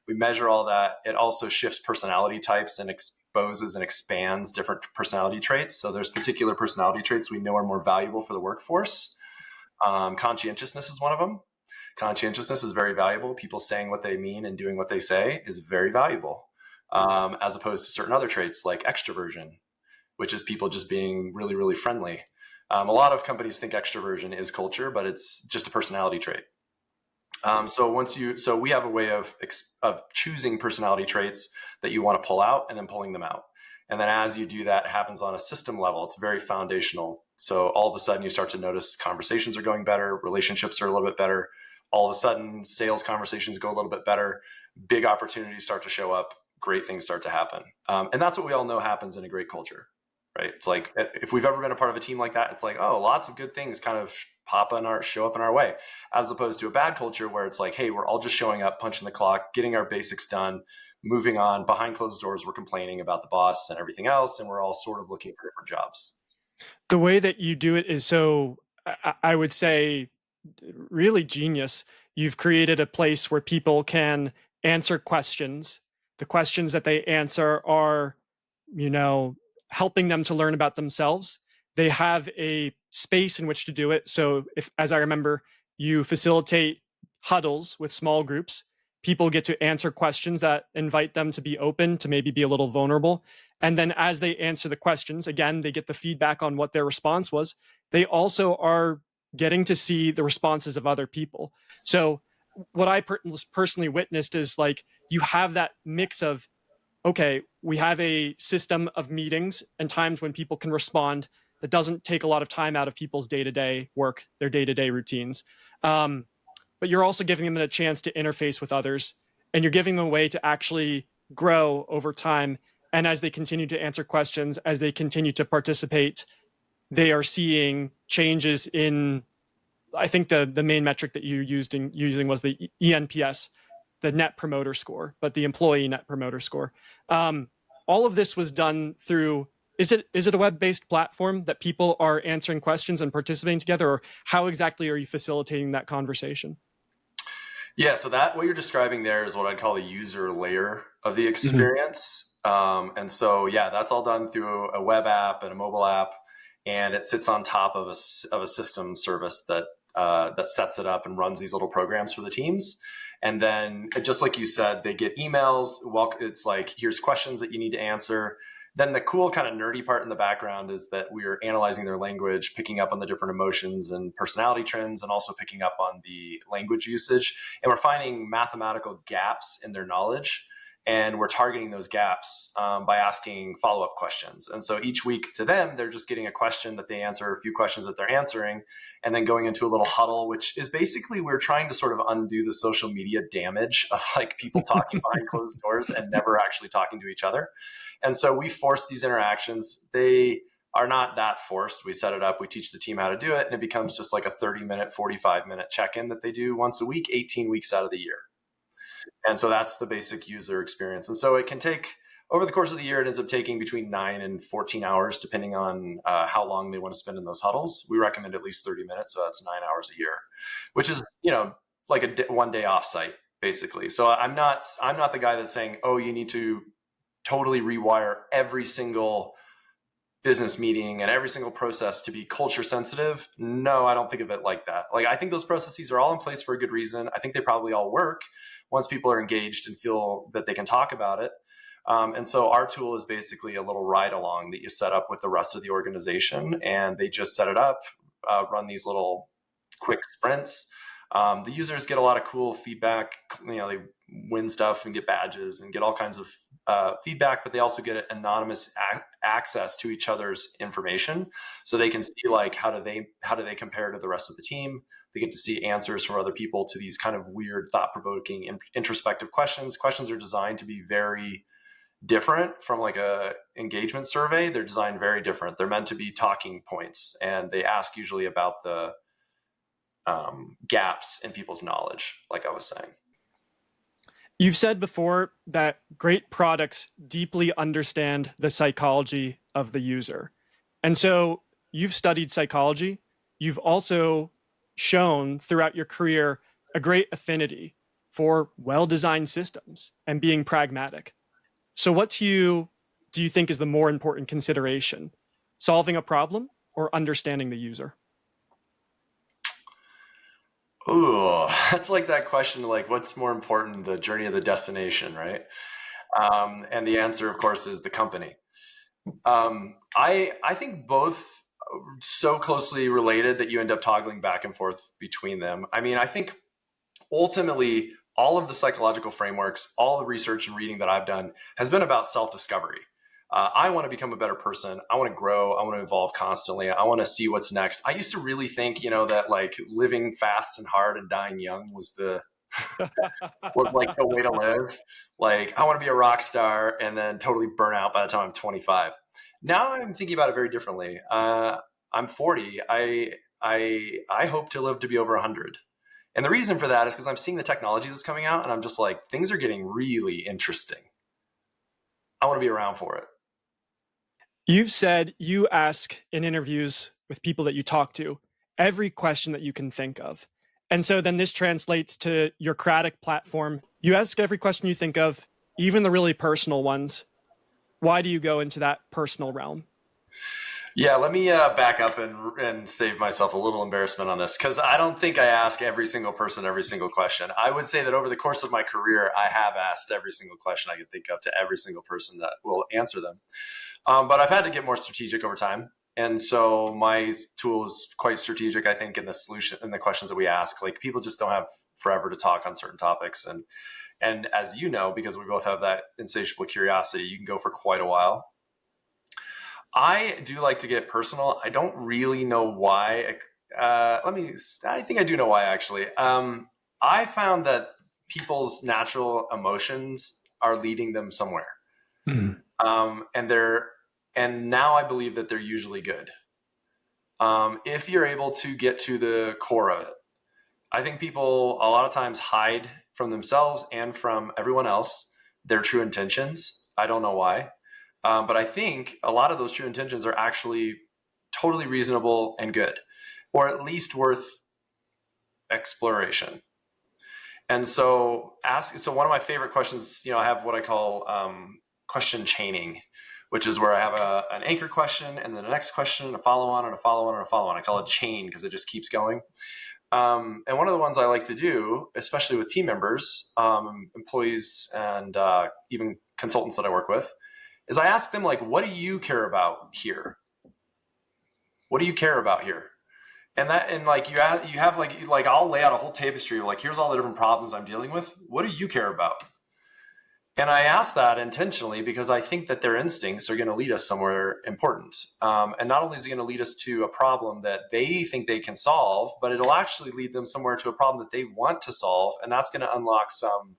We measure all that. It also shifts personality types and exposes and expands different personality traits. So there's particular personality traits we know are more valuable for the workforce. Conscientiousness is one of them. Conscientiousness is very valuable. People saying what they mean and doing what they say is very valuable, as opposed to certain other traits like extroversion, which is people just being really, really friendly. A lot of companies think extroversion is culture, but it's just a personality trait. So we have a way of choosing personality traits that you want to pull out and then pulling them out. And then as you do that, it happens on a system level. It's very foundational. So all of a sudden you start to notice conversations are going better, relationships are a little bit better. All of a sudden sales conversations go a little bit better, big opportunities start to show up, great things start to happen. And that's what we all know happens in a great culture, right? It's like, if we've ever been a part of a team like that, it's like, oh, lots of good things kind of show up in our way, as opposed to a bad culture where it's like, hey, we're all just showing up, punching the clock, getting our basics done, moving on. Behind closed doors, we're complaining about the boss and everything else, and we're all sort of looking for different jobs. The way that you do it is so, I would say, really genius. You've created a place where people can answer questions. The questions that they answer are, helping them to learn about themselves. They have a space in which to do it. So if, as I remember, you facilitate huddles with small groups, people get to answer questions that invite them to be open, to maybe be a little vulnerable. And then as they answer the questions, again, they get the feedback on what their response was. They also are getting to see the responses of other people. So what I personally witnessed is like, you have that mix of, okay, we have a system of meetings and times when people can respond that doesn't take a lot of time out of people's day-to-day work, their day-to-day routines. But you're also giving them a chance to interface with others, and you're giving them a way to actually grow over time. And as they continue to answer questions, as they continue to participate, they are seeing changes in, I think the main metric that you using was the eNPS, the net promoter score, but the employee net promoter score. All of this was done through, is it a web-based platform that people are answering questions and participating together, or how exactly are you facilitating that conversation? Yeah, so that what you're describing there is what I'd call the user layer of the Mhm. experience. And so, yeah, that's all done through a web app and a mobile app, and it sits on top of a system service that sets it up and runs these little programs for the teams. And then, just like you said, they get emails. Well, it's like, here's questions that you need to answer. Then the cool kind of nerdy part in the background is that we're analyzing their language, picking up on the different emotions and personality trends, and also picking up on the language usage, and we're finding mathematical gaps in their knowledge, and we're targeting those gaps by asking follow-up questions. And so each week to them, they're just getting a question that they answer, a few questions that they're answering, and then going into a little huddle, which is basically we're trying to sort of undo the social media damage of like people talking behind closed doors and never actually talking to each other. And so we force these interactions. They are not that forced. We set it up, we teach the team how to do it, and it becomes just like a 30-minute, 45-minute check-in that they do once a week, 18 weeks out of the year. And so that's the basic user experience. And so it can take, over the course of the year, it ends up taking between 9 and 14 hours, depending on how long they want to spend in those huddles. We recommend at least 30 minutes, so that's 9 hours a year, which is, like a one day offsite, basically. So I'm not the guy that's saying, oh, you need to totally rewire every single business meeting and every single process to be culture sensitive. No, I don't think of it like that. Like, I think those processes are all in place for a good reason. I think they probably all work once people are engaged and feel that they can talk about it. And so our tool is basically a little ride along that you set up with the rest of the organization, and they just set it up, run these little quick sprints. The users get a lot of cool feedback. They win stuff and get badges and get all kinds of feedback, but they also get anonymous access to each other's information, so they can see like how do they compare to the rest of the team. They get to see answers from other people to these kind of weird, thought-provoking, introspective questions. Questions are designed to be very different from like a engagement survey. They're designed very different. They're meant to be talking points, and they ask usually about the gaps in people's knowledge, like I was saying. You've said before that great products deeply understand the psychology of the user. And so you've studied psychology. You've also shown throughout your career a great affinity for well designed systems and being pragmatic. So, what do you think is the more important consideration? Solving a problem or understanding the user? Ooh, that's like that question, like what's more important, the journey or the destination, right? And the answer, of course, is the company. I think both so closely related that you end up toggling back and forth between them. I mean, I think ultimately all of the psychological frameworks, all the research and reading that I've done has been about self-discovery. I want to become a better person. I want to grow. I want to evolve constantly. I want to see what's next. I used to really think, that like living fast and hard and dying young was like the way to live. Like, I want to be a rock star and then totally burn out by the time I'm 25. Now I'm thinking about it very differently. I'm 40. I hope to live to be over 100. And the reason for that is because I'm seeing the technology that's coming out, and I'm just like, things are getting really interesting. I want to be around for it. You've said you ask in interviews with people that you talk to every question that you can think of. And so then this translates to your Cratic platform. You ask every question you think of, even the really personal ones. Why do you go into that personal realm? Yeah, let me back up and save myself a little embarrassment on this, because I don't think I ask every single person every single question. I would say that over the course of my career, I have asked every single question I could think of to every single person that will answer them. But I've had to get more strategic over time. And so my tool is quite strategic, I think, in the solution and the questions that we ask. Like, people just don't have forever to talk on certain topics. And as you know, because we both have that insatiable curiosity, you can go for quite a while. I do like to get personal. I don't really know why. I think I do know why, actually. I found that people's natural emotions are leading them somewhere. Mm. And now I believe that they're usually good. If you're able to get to the core of it. I think people a lot of times hide from themselves and from everyone else their true intentions. I don't know why. But I think a lot of those true intentions are actually totally reasonable and good, or at least worth exploration. And so one of my favorite questions, I have what I call question chaining, which is where I have an anchor question and then the next question, a follow on and a follow on and a follow on. I call it chain because it just keeps going. And one of the ones I like to do, especially with team members, employees, and even consultants that I work with, is I ask them, like, what do you care about here? What do you care about here? And like you have like I'll lay out a whole tapestry of like, here's all the different problems I'm dealing with. What do you care about? And I ask that intentionally because I think that their instincts are going to lead us somewhere important. And not only is it going to lead us to a problem that they think they can solve, but it'll actually lead them somewhere to a problem that they want to solve. And that's going to unlock some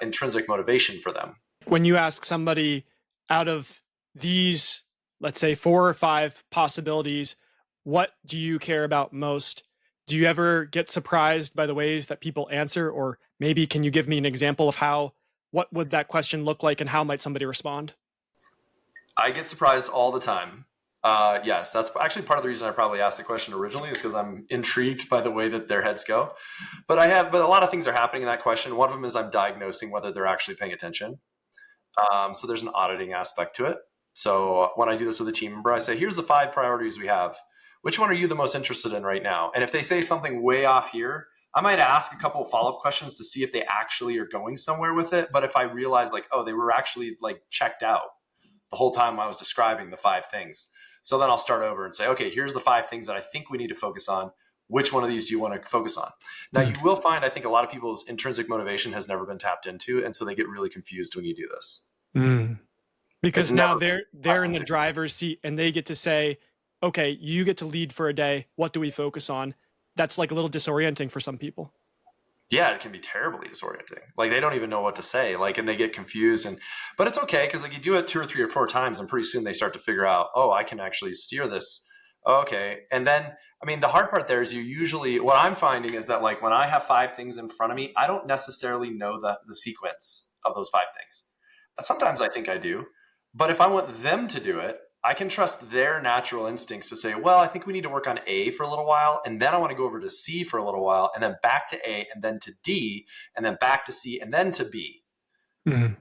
intrinsic motivation for them. When you ask somebody, out of these, let's say 4 or 5 possibilities, what do you care about most? Do you ever get surprised by the ways that people answer? Or maybe can you give me an example of what would that question look like and how might somebody respond? I get surprised all the time. Yes, that's actually part of the reason I probably asked the question originally, is because I'm intrigued by the way that their heads go. But a lot of things are happening in that question. One of them is I'm diagnosing whether they're actually paying attention. So there's an auditing aspect to it. So when I do this with a team member, I say, here's the 5 priorities we have. Which one are you the most interested in right now? And if they say something way off here, I might ask a couple of follow-up questions to see if they actually are going somewhere with it. But if I realize like, oh, they were actually like checked out the whole time I was describing the 5 things. So then I'll start over and say, okay, here's the 5 things that I think we need to focus on. Which one of these do you want to focus on? Now, you will find, I think, a lot of people's intrinsic motivation has never been tapped into. And so they get really confused when you do this. Because now they're in the driver's seat and they get to say, okay, you get to lead for a day. What do we focus on? That's like a little disorienting for some people. Yeah, it can be terribly disorienting. Like they don't even know what to say, like, and they get confused. But it's okay because like you do it 2 or 3 or 4 times, and pretty soon they start to figure out, oh, I can actually steer this. Okay, and then I mean, the hard part there is what I'm finding is that like when I have 5 things in front of me, I don't necessarily know the sequence of those 5 things. Sometimes I think I do, but if I want them to do it, I can trust their natural instincts to say, well, I think we need to work on A for a little while, and then I want to go over to C for a little while, and then back to A, and then to D, and then back to C, and then to B. Mm-hmm.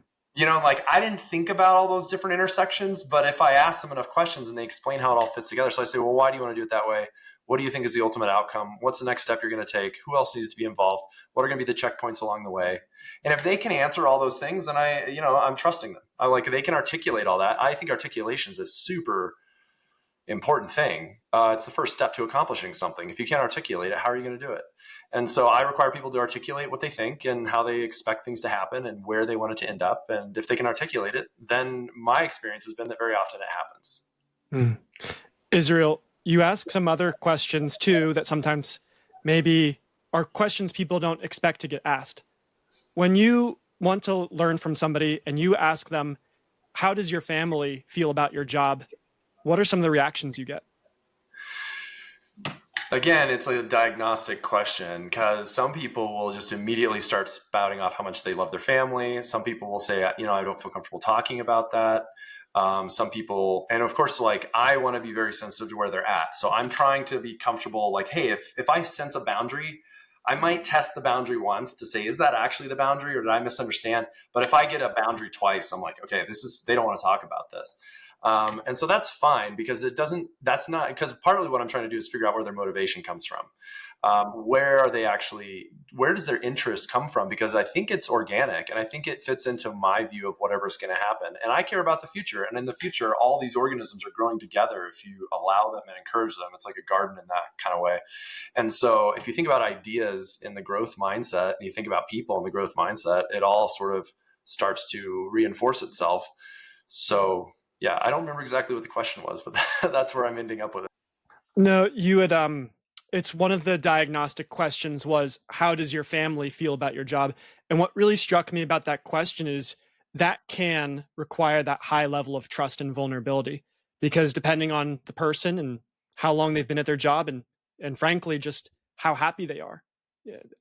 Like I didn't think about all those different intersections, but if I ask them enough questions and they explain how it all fits together, so I say, well, why do you want to do it that way? What do you think is the ultimate outcome? What's the next step you're going to take? Who else needs to be involved? What are going to be the checkpoints along the way? And if they can answer all those things, then I'm trusting them. They can articulate all that. I think articulation is a super important thing. It's the first step to accomplishing something. If you can't articulate it, how are you going to do it? And so I require people to articulate what they think and how they expect things to happen and where they want it to end up. And if they can articulate it, then my experience has been that very often it happens. Israel, you ask some other questions too that sometimes maybe are questions people don't expect to get asked. When you want to learn from somebody and you ask them, how does your family feel about your job? What are some of the reactions you get? Again, it's like a diagnostic question because some people will just immediately start spouting off how much they love their family. Some people will say, I don't feel comfortable talking about that. Some people, and of course, like I want to be very sensitive to where they're at. So I'm trying to be comfortable. Like, hey, if I sense a boundary, I might test the boundary once to say, is that actually the boundary or did I misunderstand? But if I get a boundary twice, I'm like, okay, they don't want to talk about this. And so that's fine because because partly what I'm trying to do is figure out where their motivation comes from. Where does their interest come from? Because I think it's organic and I think it fits into my view of whatever's going to happen. And I care about the future. And in the future, all these organisms are growing together if you allow them and encourage them. It's like a garden in that kind of way. And so if you think about ideas in the growth mindset and you think about people in the growth mindset, it all sort of starts to reinforce itself. So yeah, I don't remember exactly what the question was, but that's where I'm ending up with it. No, you had it's one of the diagnostic questions was, how does your family feel about your job? And what really struck me about that question is that can require that high level of trust and vulnerability, because depending on the person and how long they've been at their job and frankly just how happy they are.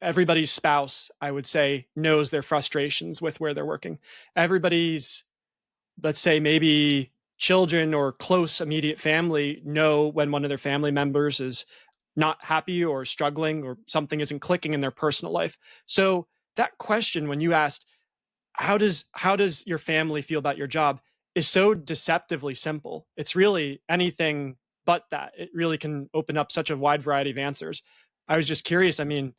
Everybody's spouse, I would say, knows their frustrations with where they're working. Everybody's, let's say, maybe children or close immediate family know when one of their family members is not happy or struggling or something isn't clicking in their personal life. So that question, when you asked, how does your family feel about your job, is so deceptively simple. It's really anything but that. It really can open up such a wide variety of answers. I was just curious. I mean,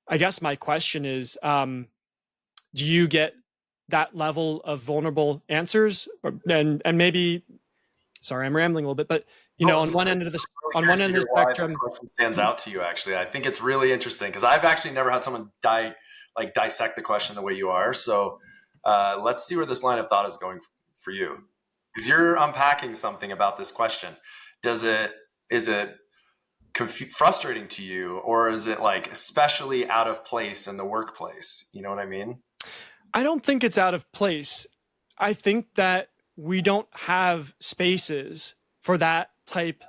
I guess my question is, do you get that level of vulnerable answers? And maybe, sorry, I'm rambling a little bit, but Oh, on this is one great. end of this, I'm really on one curious to end of hear the why this spectrum, question stands out to you. Actually, I think it's really interesting because I've actually never had someone dissect the question the way you are. So let's see where this line of thought is going for you, because you're unpacking something about this question. Does it is it frustrating to you, or is it like especially out of place in the workplace? You know what I mean? I don't think it's out of place. I think that we don't have spaces for that type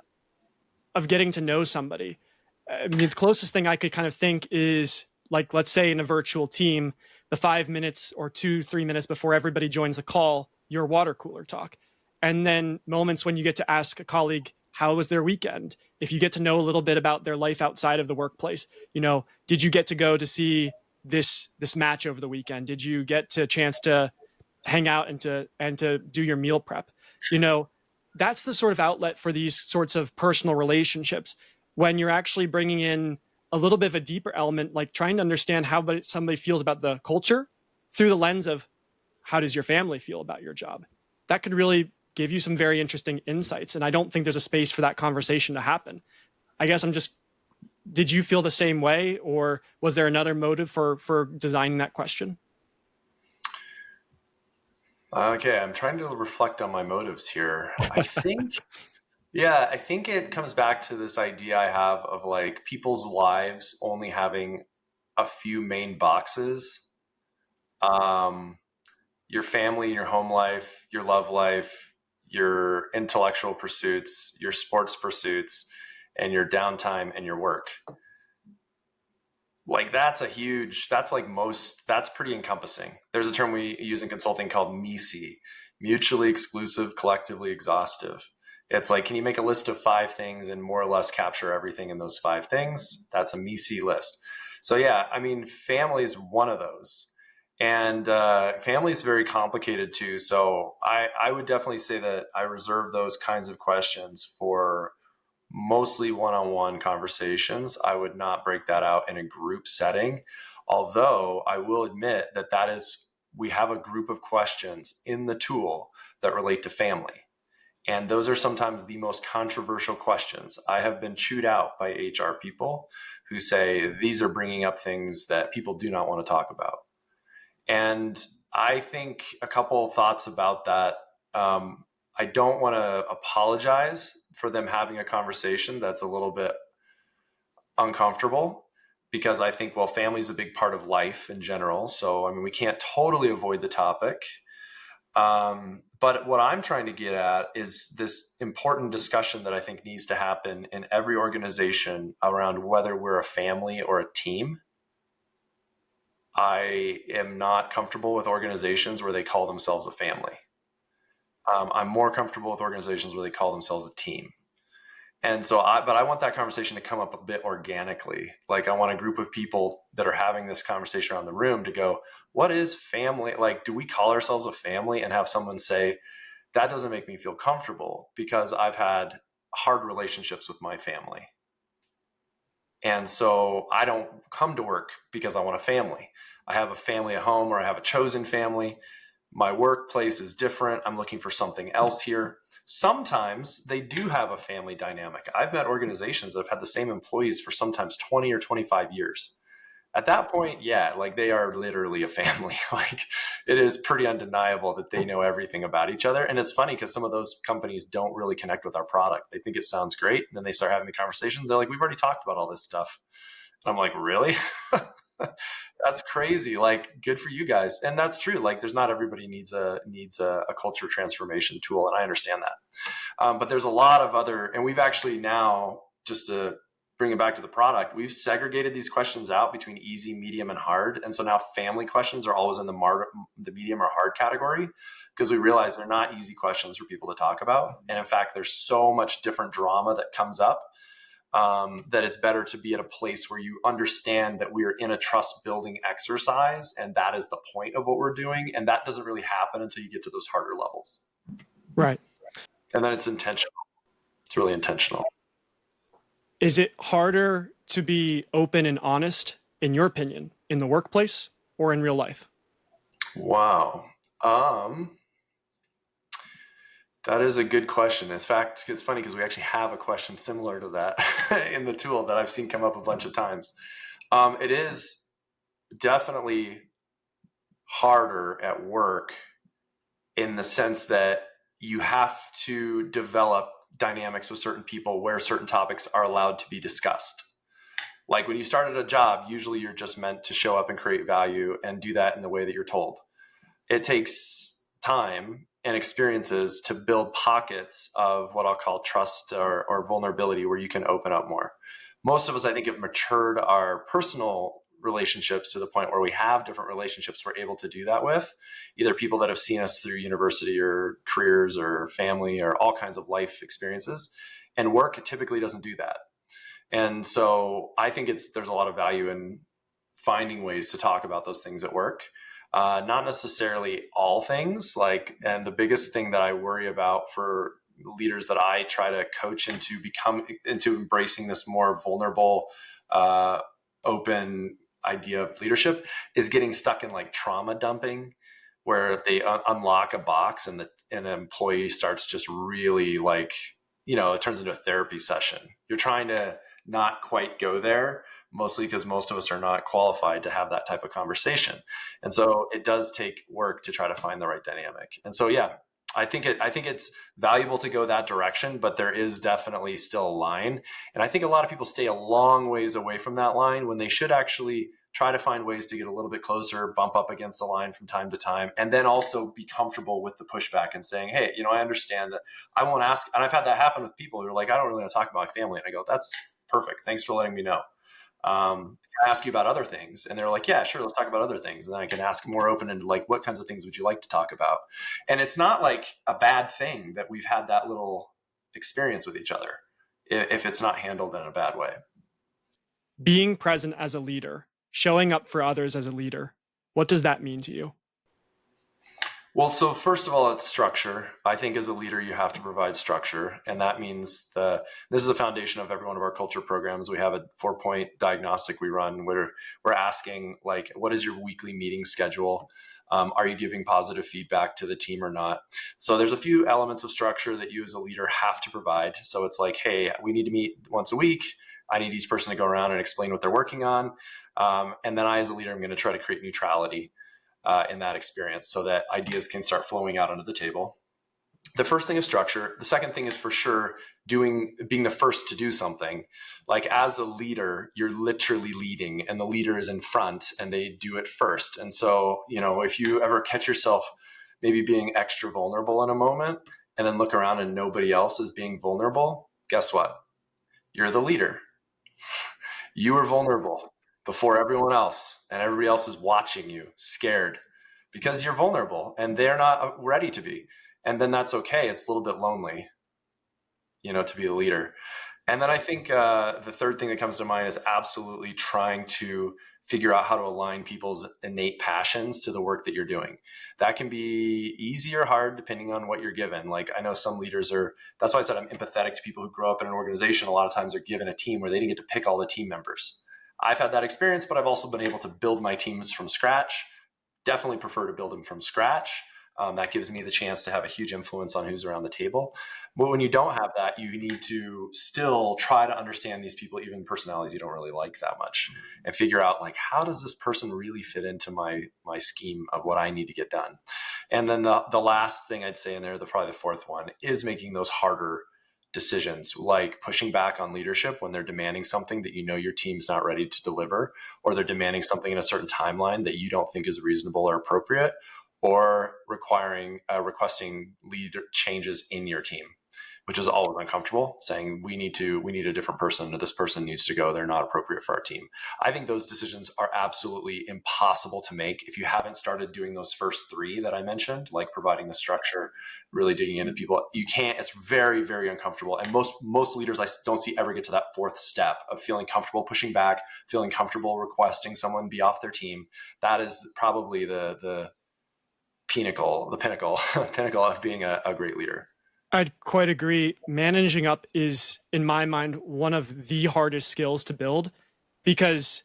of getting to know somebody. I mean, the closest thing I could kind of think is like, let's say in a virtual team, the 5 minutes or 2, 3 minutes before everybody joins the call, your water cooler talk. And then moments when you get to ask a colleague, how was their weekend? If you get to know a little bit about their life outside of the workplace, did you get to go to see this match over the weekend? Did you get to chance to hang out and to do your meal prep? You know, that's the sort of outlet for these sorts of personal relationships when you're actually bringing in a little bit of a deeper element, like trying to understand how somebody feels about the culture through the lens of how does your family feel about your job. That could really give you some very interesting insights. And I don't think there's a space for that conversation to happen. I guess did you feel the same way, or was there another motive for designing that question? Okay, I'm trying to reflect on my motives here. I think it comes back to this idea I have of like people's lives only having a few main boxes. Um, your family, your home life, your love life, your intellectual pursuits, your sports pursuits, and your downtime and your work. Like that's pretty encompassing. There's a term we use in consulting called MECE, mutually exclusive, collectively exhaustive. It's like, can you make a list of 5 things and more or less capture everything in those 5 things? That's a MECE list. So yeah, I mean, family is one of those, and family is very complicated too. So I would definitely say that I reserve those kinds of questions for mostly one-on-one conversations. I would not break that out in a group setting. Although I will admit that we have a group of questions in the tool that relate to family. And those are sometimes the most controversial questions. I have been chewed out by HR people who say these are bringing up things that people do not want to talk about. And I think a couple of thoughts about that. I don't want to apologize for them having a conversation that's a little bit uncomfortable, because I think, well, family is a big part of life in general. So, I mean, we can't totally avoid the topic. But what I'm trying to get at is this important discussion that I think needs to happen in every organization around whether we're a family or a team. I am not comfortable with organizations where they call themselves a family. I'm more comfortable with organizations where they call themselves a team. And so but I want that conversation to come up a bit organically. Like, I want a group of people that are having this conversation around the room to go, what is family? Like, do we call ourselves a family? And have someone say, that doesn't make me feel comfortable because I've had hard relationships with my family. And so I don't come to work because I want a family. I have a family at home, or I have a chosen family. My workplace is different. I'm looking for something else here. Sometimes they do have a family dynamic. I've met organizations that have had the same employees for sometimes 20 or 25 years. At that point, yeah, like they are literally a family. Like, it is pretty undeniable that they know everything about each other. And it's funny because some of those companies don't really connect with our product. They think it sounds great. And then they start having the conversations. They're like, we've already talked about all this stuff. And I'm like, really? That's crazy. Like, good for you guys. And that's true. Like, there's not everybody needs a culture transformation tool. And I understand that. But there's a lot of other, and we've actually now, just to bring it back to the product, we've segregated these questions out between easy, medium, and hard. And so now family questions are always in the medium or hard category, because we realize they're not easy questions for people to talk about. And in fact, there's so much different drama that comes up that it's better to be at a place where you understand that we are in a trust building exercise, and that is the point of what we're doing. And that doesn't really happen until you get to those harder levels. Right. And then it's intentional. It's really intentional. Is it harder to be open and honest, in your opinion, in the workplace or in real life? Wow. That is a good question. In fact, it's funny because we actually have a question similar to that in the tool that I've seen come up a bunch of times. It is definitely harder at work in the sense that you have to develop dynamics with certain people where certain topics are allowed to be discussed. Like when you start at a job, usually you're just meant to show up and create value and do that in the way that you're told. It takes time and experiences to build pockets of what I'll call trust or vulnerability where you can open up more. Most of us, I think, have matured our personal relationships to the point where we have different relationships we're able to do that with, either people that have seen us through university or careers or family or all kinds of life experiences. And work typically doesn't do that. And so I think there's a lot of value in finding ways to talk about those things at work. Not necessarily all things, and the biggest thing that I worry about for leaders that I try to coach into embracing this more vulnerable, open idea of leadership is getting stuck in like trauma dumping, where they unlock a box and the employee starts just really it turns into a therapy session. You're trying to not quite go there, mostly because most of us are not qualified to have that type of conversation. And so it does take work to try to find the right dynamic. And so, yeah, I think it's valuable to go that direction, but there is definitely still a line. And I think a lot of people stay a long ways away from that line when they should actually try to find ways to get a little bit closer, bump up against the line from time to time, and then also be comfortable with the pushback and saying, hey, I understand that I won't ask. And I've had that happen with people who are like, I don't really want to talk about my family. And I go, that's perfect. Thanks for letting me know. Can I ask you about other things? And they're like, yeah, sure. Let's talk about other things. And then I can ask more open and like, what kinds of things would you like to talk about? And it's not like a bad thing that we've had that little experience with each other if it's not handled in a bad way. Being present as a leader, showing up for others as a leader, what does that mean to you? Well, so first of all, it's structure. I think as a leader, you have to provide structure. And that means this is a foundation of every one of our culture programs. We have a 4-point diagnostic we run where we're asking, like, what is your weekly meeting schedule? Are you giving positive feedback to the team or not? So there's a few elements of structure that you as a leader have to provide. So it's like, hey, we need to meet once a week. I need each person to go around and explain what they're working on. And then I, as a leader, I'm going to try to create neutrality in that experience so that ideas can start flowing out onto the table. The first thing is structure. The second thing is for sure being the first to do something. Like as a leader, you're literally leading and the leader is in front and they do it first. And so, if you ever catch yourself maybe being extra vulnerable in a moment and then look around and nobody else is being vulnerable, guess what? You're the leader. You are vulnerable before everyone else, and everybody else is watching you, scared, because you're vulnerable and they're not ready to be. And then that's okay. It's a little bit lonely, to be a leader. And then I think the third thing that comes to mind is absolutely trying to figure out how to align people's innate passions to the work that you're doing. That can be easy or hard depending on what you're given. Like I know some leaders that's why I said I'm empathetic to people who grow up in an organization. A lot of times they're given a team where they didn't get to pick all the team members. I've had that experience, but I've also been able to build my teams from scratch. Definitely prefer to build them from scratch. That gives me the chance to have a huge influence on who's around the table. But when you don't have that, you need to still try to understand these people, even personalities you don't really like that much, and figure out like, how does this person really fit into my scheme of what I need to get done? And then the last thing I'd say in there, probably the fourth one, is making those harder decisions, like pushing back on leadership when they're demanding something that your team's not ready to deliver, or they're demanding something in a certain timeline that you don't think is reasonable or appropriate, or requesting leader changes in your team, which is always uncomfortable, saying we need a different person, or this person needs to go, they're not appropriate for our team. I think those decisions are absolutely impossible to make if you haven't started doing those first three that I mentioned, like providing the structure, really digging into people. You can't, it's very, very uncomfortable. And most leaders I don't see ever get to that fourth step of feeling comfortable pushing back, feeling comfortable requesting someone be off their team. That is probably the pinnacle pinnacle of being a great leader. I'd quite agree. Managing up is, in my mind, one of the hardest skills to build, because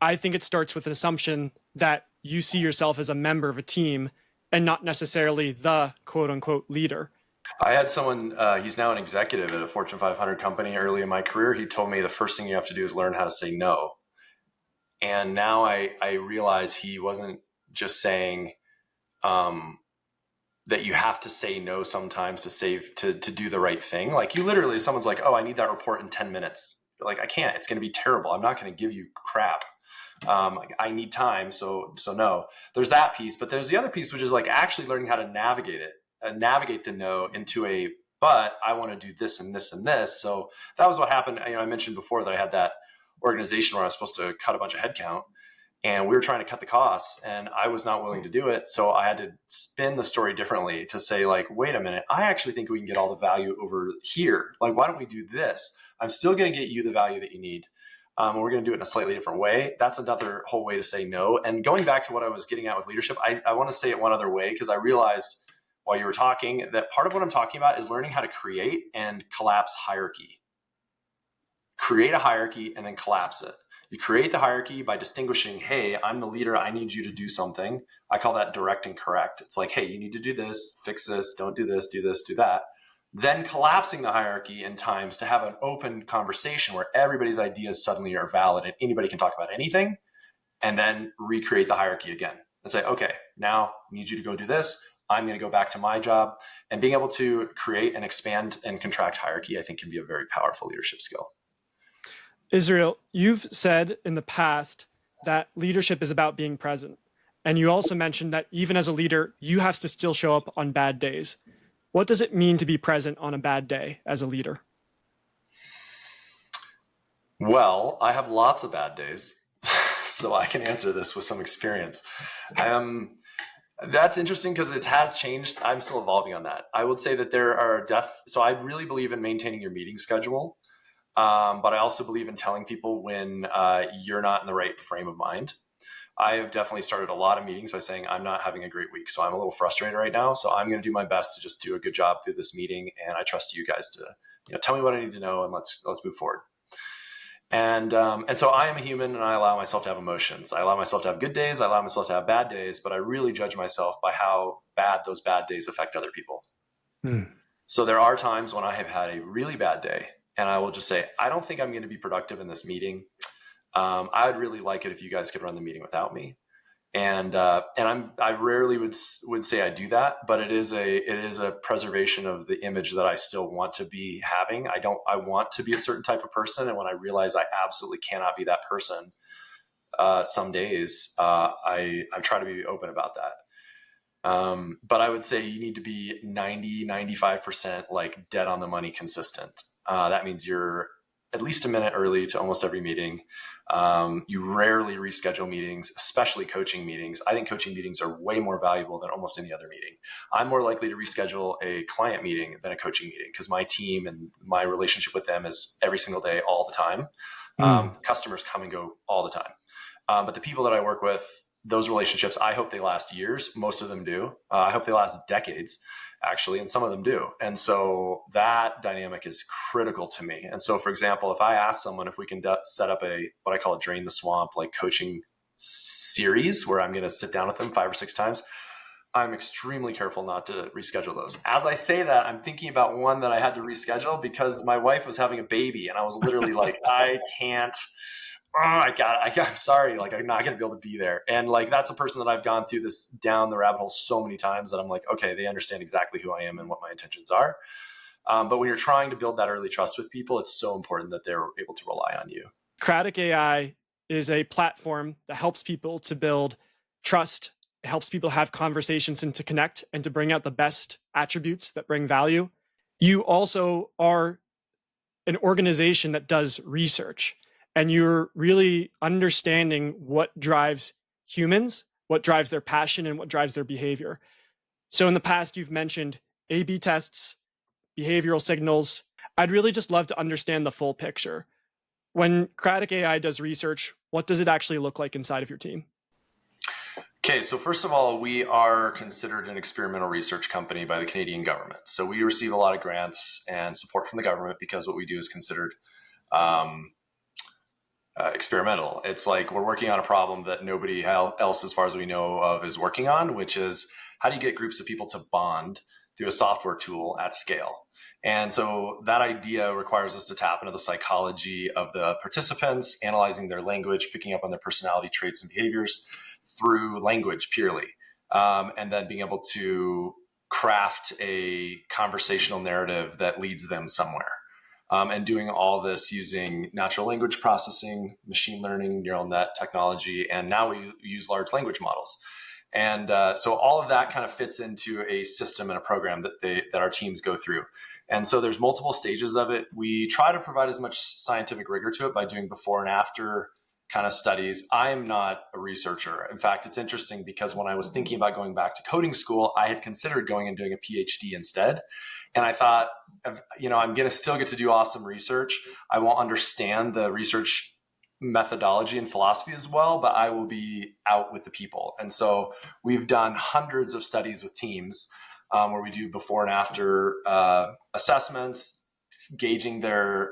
I think it starts with an assumption that you see yourself as a member of a team and not necessarily the quote unquote leader. I had someone, he's now an executive at a Fortune 500 company early in my career. He told me the first thing you have to do is learn how to say no. And now I realize he wasn't just saying, that you have to say no sometimes to do the right thing. Like you literally, someone's like, oh, I need that report in 10 minutes. You're like, I can't, it's going to be terrible. I'm not going to give you crap. I need time. So no, there's that piece, but there's the other piece, which is like actually learning how to navigate it and navigate the no into a, but I want to do this and this and this. So that was what happened. I mentioned before that I had that organization where I was supposed to cut a bunch of headcount, and we were trying to cut the costs, and I was not willing to do it. So I had to spin the story differently to say, like, wait a minute, I actually think we can get all the value over here. Like, why don't we do this? I'm still going to get you the value that you need. And we're going to do it in a slightly different way. That's another whole way to say no. And going back to what I was getting at with leadership, I want to say it one other way, because I realized while you were talking that part of what I'm talking about is learning how to create and collapse hierarchy. Create a hierarchy and then collapse it. You create the hierarchy by distinguishing, hey, I'm the leader, I need you to do something. I call that direct and correct. It's like, hey, you need to do this, fix this, don't do this, do that. Then collapsing the hierarchy in times to have an open conversation where everybody's ideas suddenly are valid and anybody can talk about anything, and then recreate the hierarchy again and say, okay, now I need you to go do this. I'm going to go back to my job. And being able to create and expand and contract hierarchy, I think, can be a very powerful leadership skill. Israel, you've said in the past that leadership is about being present. And you also mentioned that even as a leader, you have to still show up on bad days. What does it mean to be present on a bad day as a leader? Well, I have lots of bad days, so I can answer this with some experience. That's interesting because it has changed. I'm still evolving on that. I would say that there are so I really believe in maintaining your meeting schedule. But I also believe in telling people when you're not in the right frame of mind. I have definitely started a lot of meetings by saying I'm not having a great week, so I'm a little frustrated right now. So I'm going to do my best to just do a good job through this meeting, and I trust you guys to tell me what I need to know, and let's move forward. And so I am a human, and I allow myself to have emotions. I allow myself to have good days. I allow myself to have bad days, but I really judge myself by how bad those bad days affect other people. So there are times when I have had a really bad day, and I will just say, I don't think I'm going to be productive in this meeting. I'd really like it if you guys could run the meeting without me. And I rarely would say I do that, but it is a preservation of the image that I still want to be having. I want to be a certain type of person, and when I realize I absolutely cannot be that person, some days I try to be open about that. But I would say you need to be 95% like dead on the money consistent. That means you're at least a minute early to almost every meeting. You rarely reschedule meetings, especially coaching meetings. I think coaching meetings are way more valuable than almost any other meeting. I'm more likely to reschedule a client meeting than a coaching meeting because my team and my relationship with them is every single day, all the time. Customers come and go all the time. But the people that I work with, those relationships, I hope they last years. Most of them do. I hope they last decades, actually, and some of them do. And so that dynamic is critical to me. And so, for example, if I ask someone if we can set up what I call a drain the swamp, like coaching series where I'm going to sit down with them 5 or 6 times, I'm extremely careful not to reschedule those. As I say that, I'm thinking about one that I had to reschedule because my wife was having a baby, and I was literally like, I can't. I'm sorry. Like, I'm not going to be able to be there. And like, that's a person that I've gone through this down the rabbit hole so many times that I'm like, okay, they understand exactly who I am and what my intentions are. But when you're trying to build that early trust with people, it's so important that they're able to rely on you. Cratic AI is a platform that helps people to build trust. It helps people have conversations and to connect and to bring out the best attributes that bring value. You also are an organization that does research, and you're really understanding what drives humans, what drives their passion, and what drives their behavior. So in the past, you've mentioned A/B tests, behavioral signals. I'd really just love to understand the full picture. When Cratic AI does research, what does it actually look like inside of your team? Okay, so first of all, we are considered an experimental research company by the Canadian government. So we receive a lot of grants and support from the government because what we do is considered um, experimental. It's like we're working on a problem that nobody else, as far as we know of, is working on, which is how do you get groups of people to bond through a software tool at scale? And so that idea requires us to tap into the psychology of the participants, analyzing their language, picking up on their personality traits and behaviors through language purely, and then being able to craft a conversational narrative that leads them somewhere. And doing all this using natural language processing, machine learning, neural net technology, and now we use large language models. And so all of that kind of fits into a system and a program that our teams go through. And so there's multiple stages of it. We try to provide as much scientific rigor to it by doing before and after kind of studies. I am not a researcher. In fact, it's interesting because when I was thinking about going back to coding school, I had considered going and doing a PhD instead. And I thought, I'm going to still get to do awesome research. I won't understand the research methodology and philosophy as well, but I will be out with the people. And so we've done hundreds of studies with teams where we do before and after assessments, gauging their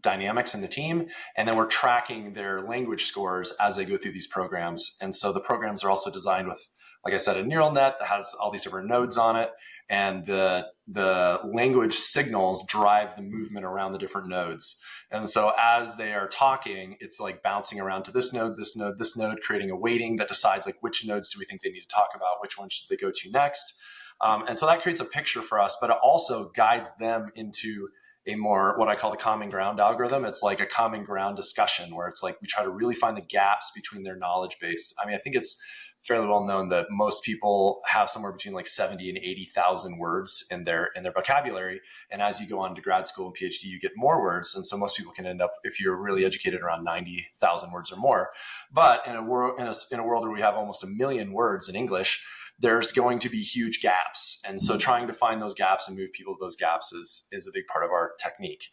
dynamics in the team, and then we're tracking their language scores as they go through these programs. And so the programs are also designed with, like I said, a neural net that has all these different nodes on it, and the language signals drive the movement around the different nodes. And so as they are talking, it's like bouncing around to this node, this node, this node, creating a weighting that decides like which nodes do we think they need to talk about, which ones should they go to next. And so that creates a picture for us, but it also guides them into a more what I call the common ground algorithm. It's like a common ground discussion where it's like we try to really find the gaps between their knowledge base. I mean, I think it's fairly well known that most people have somewhere between like 70 and 80,000 words in their vocabulary. And as you go on to grad school and PhD, you get more words. And so most people can end up, if you're really educated, around 90,000 words or more. But in a world where we have almost 1 million words in English, there's going to be huge gaps. And so trying to find those gaps and move people to those gaps is a big part of our technique.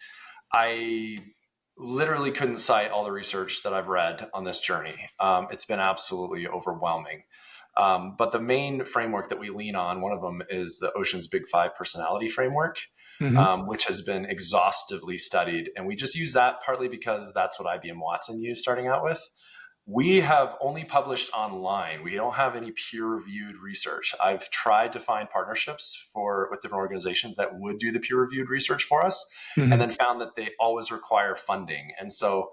I literally couldn't cite all the research that I've read on this journey. It's been absolutely overwhelming. But the main framework that we lean on, one of them is the Ocean's Big Five personality framework, which has been exhaustively studied. And we just use that partly because that's what IBM Watson used starting out with. We have only published online. We don't have any peer-reviewed research. I've tried to find partnerships with different organizations that would do the peer-reviewed research for us, and then found that they always require funding. And so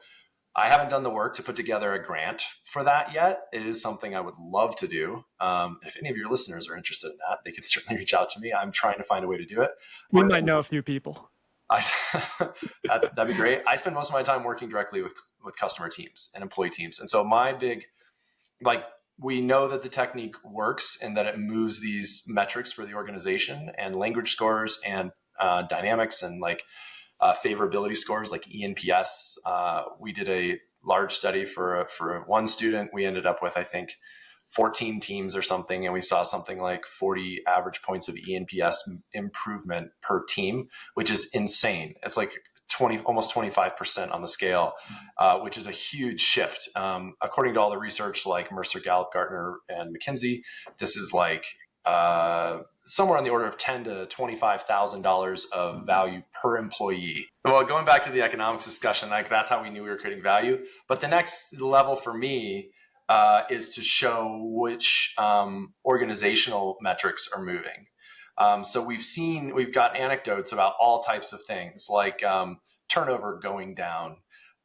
I haven't done the work to put together a grant for that yet. It is something I would love to do. If any of your listeners are interested in that, they can certainly reach out to me. I'm trying to find a way to do it. We might know a few people. That'd be great. I spend most of my time working directly with customer teams and employee teams. And so we know that the technique works and that it moves these metrics for the organization and language scores and dynamics and favorability scores like eNPS. We did a large study for one student. We ended up with, I think, 14 teams or something, and we saw something like 40 average points of eNPS improvement per team, which is insane. It's like almost 25% on the scale, which is a huge shift. According to all the research like Mercer, Gallup, Gartner, and McKinsey, this is like somewhere on the order of $10,000 to $25,000 of value per employee. Well, going back to the economics discussion, that's how we knew we were creating value. But the next level for me is to show which organizational metrics are moving. So we've got anecdotes about all types of things like turnover going down,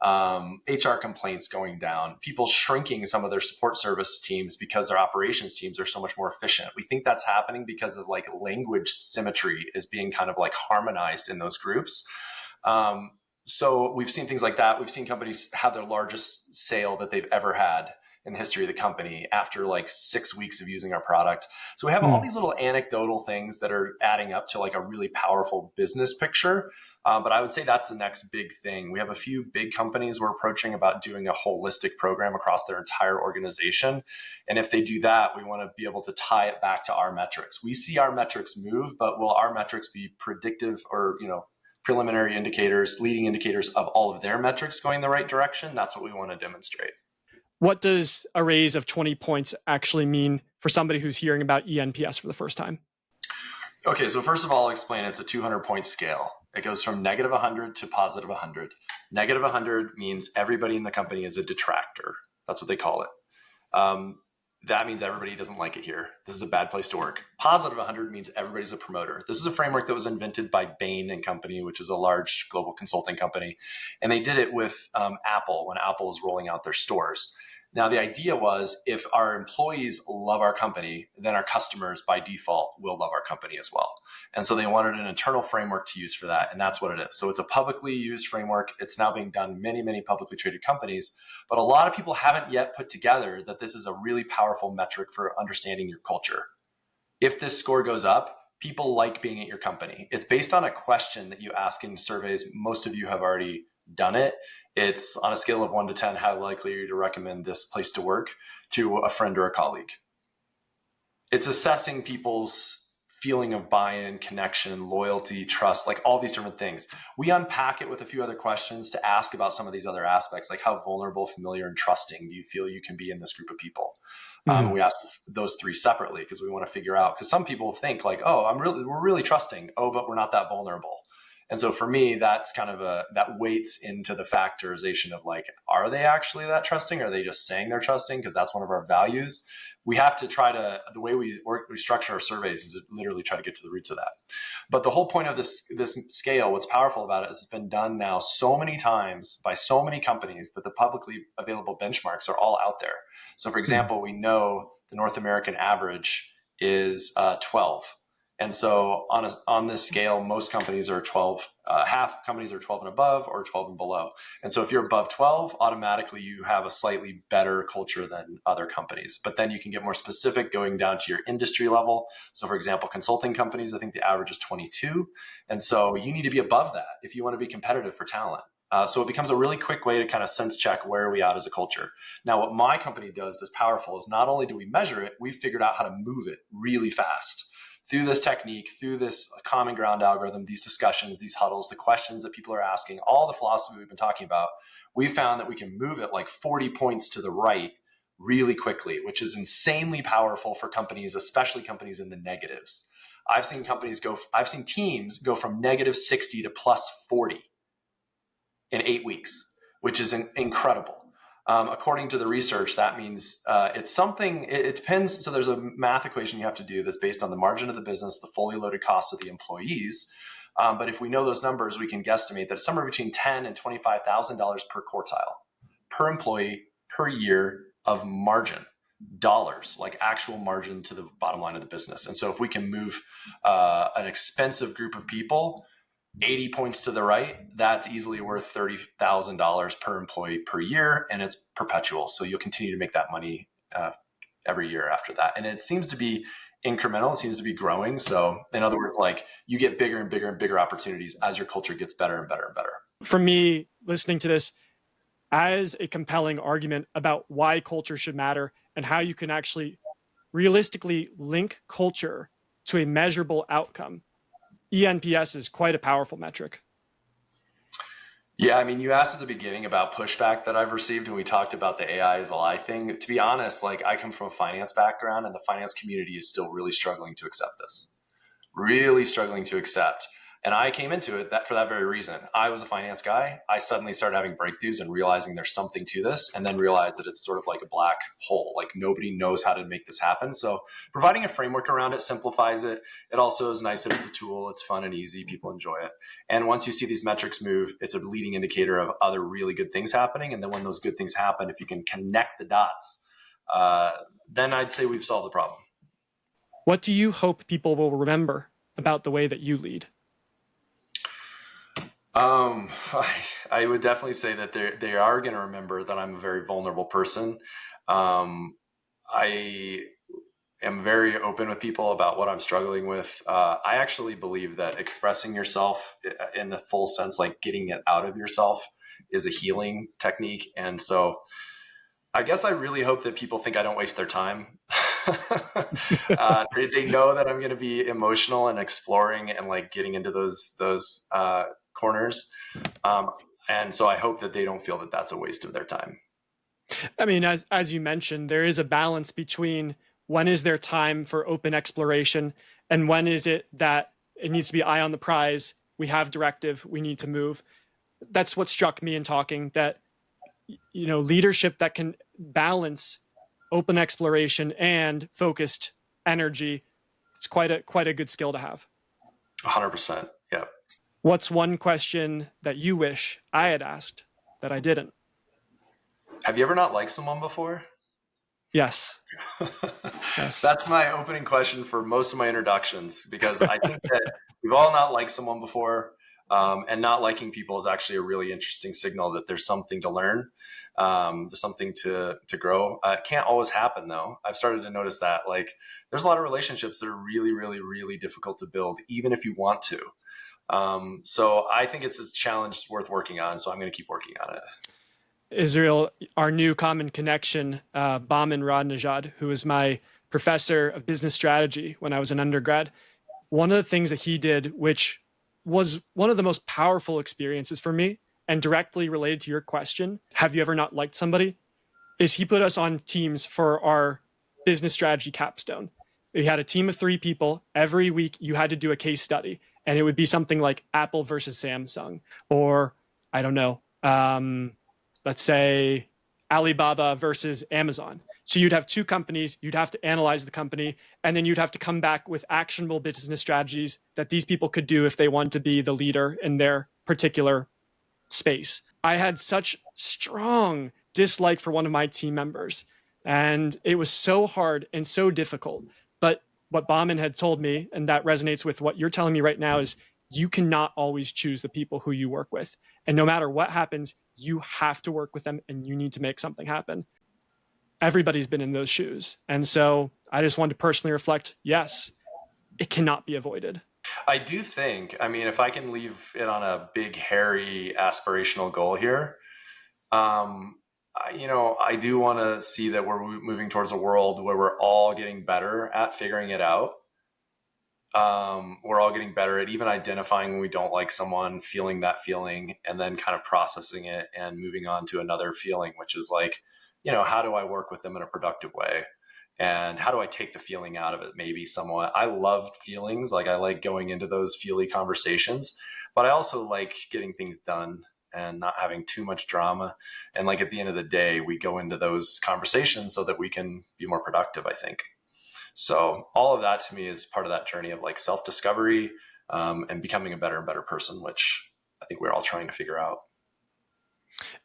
HR complaints going down, people shrinking some of their support service teams because their operations teams are so much more efficient. We think that's happening because of language symmetry is being kind of harmonized in those groups. So we've seen things like that. We've seen companies have their largest sale that they've ever had in the history of the company after like 6 weeks of using our product. So we have all these little anecdotal things that are adding up to like a really powerful business picture. But I would say that's the next big thing. We have a few big companies we're approaching about doing a holistic program across their entire organization. And if they do that, we want to be able to tie it back to our metrics. We see our metrics move, but will our metrics be predictive or, preliminary indicators, leading indicators of all of their metrics going the right direction? That's what we want to demonstrate. What does a raise of 20 points actually mean for somebody who's hearing about eNPS for the first time? Okay, so first of all, I'll explain it's a 200-point scale. It goes from negative 100 to positive 100. Negative 100 means everybody in the company is a detractor. That's what they call it. That means everybody doesn't like it here. This is a bad place to work. Positive 100 means everybody's a promoter. This is a framework that was invented by Bain and Company, which is a large global consulting company. And they did it with Apple when Apple was rolling out their stores. Now, the idea was if our employees love our company, then our customers by default will love our company as well. And so they wanted an internal framework to use for that. And that's what it is. So it's a publicly used framework. It's now being done in many, many publicly traded companies. But a lot of people haven't yet put together that this is a really powerful metric for understanding your culture. If this score goes up, people like being at your company. It's based on a question that you ask in surveys. Most of you have already done it. It's on a scale of 1 to 10, how likely are you to recommend this place to work to a friend or a colleague? It's assessing people's feeling of buy-in, connection, loyalty, trust, like all these different things. We unpack it with a few other questions to ask about some of these other aspects, like how vulnerable, familiar, and trusting do you feel you can be in this group of people? We ask those three separately because we want to figure out, because some people think like, oh, we're really trusting. Oh, but we're not that vulnerable. And so for me, that's kind of that weights into the factorization of like, are they actually that trusting? Are they just saying they're trusting? Because that's one of our values. We have to try to, the way we structure our surveys is to literally try to get to the roots of that. But the whole point of this scale, what's powerful about it is it's been done now so many times by so many companies that the publicly available benchmarks are all out there. So for example, we know the North American average is 12. And so on this scale, most companies are 12, half companies are 12 and above or 12 and below. And so if you're above 12, automatically you have a slightly better culture than other companies. But then you can get more specific going down to your industry level. So for example, consulting companies, I think the average is 22. And so you need to be above that if you want to be competitive for talent. So it becomes a really quick way to kind of sense check where are we at as a culture. Now, what my company does that's powerful is not only do we measure it, we've figured out how to move it really fast. Through this technique, through this common ground algorithm, these discussions, these huddles, the questions that people are asking, all the philosophy we've been talking about, we found that we can move it like 40 points to the right really quickly, which is insanely powerful for companies, especially companies in the negatives. I've seen teams go from negative 60 to plus 40 in 8 weeks, which is incredible. According to the research, that means it's something, it depends. So there's a math equation you have to do that's based on the margin of the business, the fully loaded costs of the employees. But if we know those numbers, we can guesstimate that it's somewhere between $10,000 and $25,000 per quartile, per employee, per year of margin, dollars, like actual margin to the bottom line of the business. And so if we can move an expensive group of people 80 points to the right, that's easily worth $30,000 per employee per year, and it's perpetual. So you'll continue to make that money every year after that. And it seems to be incremental. It seems to be growing. So in other words, like you get bigger and bigger and bigger opportunities as your culture gets better and better and better. For me, listening to this as a compelling argument about why culture should matter and how you can actually realistically link culture to a measurable outcome, eNPS is quite a powerful metric. Yeah, I mean, you asked at the beginning about pushback that I've received when we talked about the AI is a lie thing. To be honest, like I come from a finance background and the finance community is still really struggling to accept this, really struggling to accept. And I came into it for that very reason. I was a finance guy. I suddenly started having breakthroughs and realizing there's something to this, and then realized that it's sort of like a black hole. Like nobody knows how to make this happen. So providing a framework around it simplifies it. It also is nice that it's a tool. It's fun and easy. People enjoy it. And once you see these metrics move, it's a leading indicator of other really good things happening. And then when those good things happen, if you can connect the dots, then I'd say we've solved the problem. What do you hope people will remember about the way that you lead? I would definitely say that they are going to remember that I'm a very vulnerable person. I am very open with people about what I'm struggling with. I actually believe that expressing yourself in the full sense, like getting it out of yourself, is a healing technique. And so I guess I really hope that people think I don't waste their time. They know that I'm going to be emotional and exploring and like getting into those corners. Um, and so I hope that they don't feel that that's a waste of their time. I mean, as you mentioned, there is a balance between when is there time for open exploration and when is it that it needs to be eye on the prize. We have directive. We need to move. That's what struck me in talking, that leadership that can balance open exploration and focused energy. It's quite a good skill to have. 100%. Yeah. What's one question that you wish I had asked that I didn't? Have you ever not liked someone before? Yes. Yes. That's my opening question for most of my introductions, because I think that we've all not liked someone before. And not liking people is actually a really interesting signal that there's something to learn, there's something to grow. It can't always happen, though. I've started to notice that, like, there's a lot of relationships that are really, really, really difficult to build, even if you want to. So I think it's a challenge worth working on. So I'm going to keep working on it. Israel, our new common connection, Baman Radnajad, who was my professor of business strategy when I was an undergrad, one of the things that he did, which was one of the most powerful experiences for me and directly related to your question, have you ever not liked somebody, is he put us on teams for our business strategy capstone. We had a team of 3 people. Every week you had to do a case study, and it would be something like Apple versus Samsung, or I don't know, let's say Alibaba versus Amazon. So you'd have 2 companies, you'd have to analyze the company, and then you'd have to come back with actionable business strategies that these people could do if they want to be the leader in their particular space. I had such strong dislike for one of my team members, and it was so hard and so difficult. But what Bauman had told me, and that resonates with what you're telling me right now, is you cannot always choose the people who you work with. And no matter what happens, you have to work with them and you need to make something happen. Everybody's been in those shoes. And so I just wanted to personally reflect, yes, it cannot be avoided. I do think, I mean, if I can leave it on a big, hairy, aspirational goal here, I do want to see that we're moving towards a world where we're all getting better at figuring it out. We're all getting better at even identifying when we don't like someone, feeling that feeling, and then kind of processing it and moving on to another feeling, which is like, how do I work with them in a productive way? And how do I take the feeling out of it? Maybe somewhat. I love feelings. Like, I like going into those feely conversations, but I also like getting things done and not having too much drama. And like, at the end of the day, we go into those conversations so that we can be more productive, I think. So all of that to me is part of that journey of like self-discovery, and becoming a better and better person, which I think we're all trying to figure out.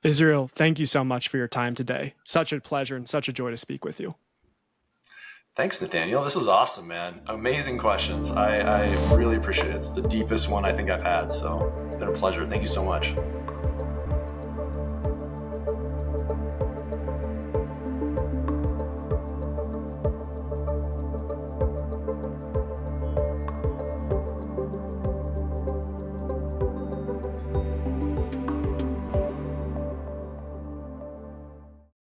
Israel, thank you so much for your time today. Such a pleasure and such a joy to speak with you. Thanks, Nathaniel. This was awesome, man. Amazing questions. I really appreciate it. It's the deepest one I think I've had. So it's been a pleasure. Thank you so much.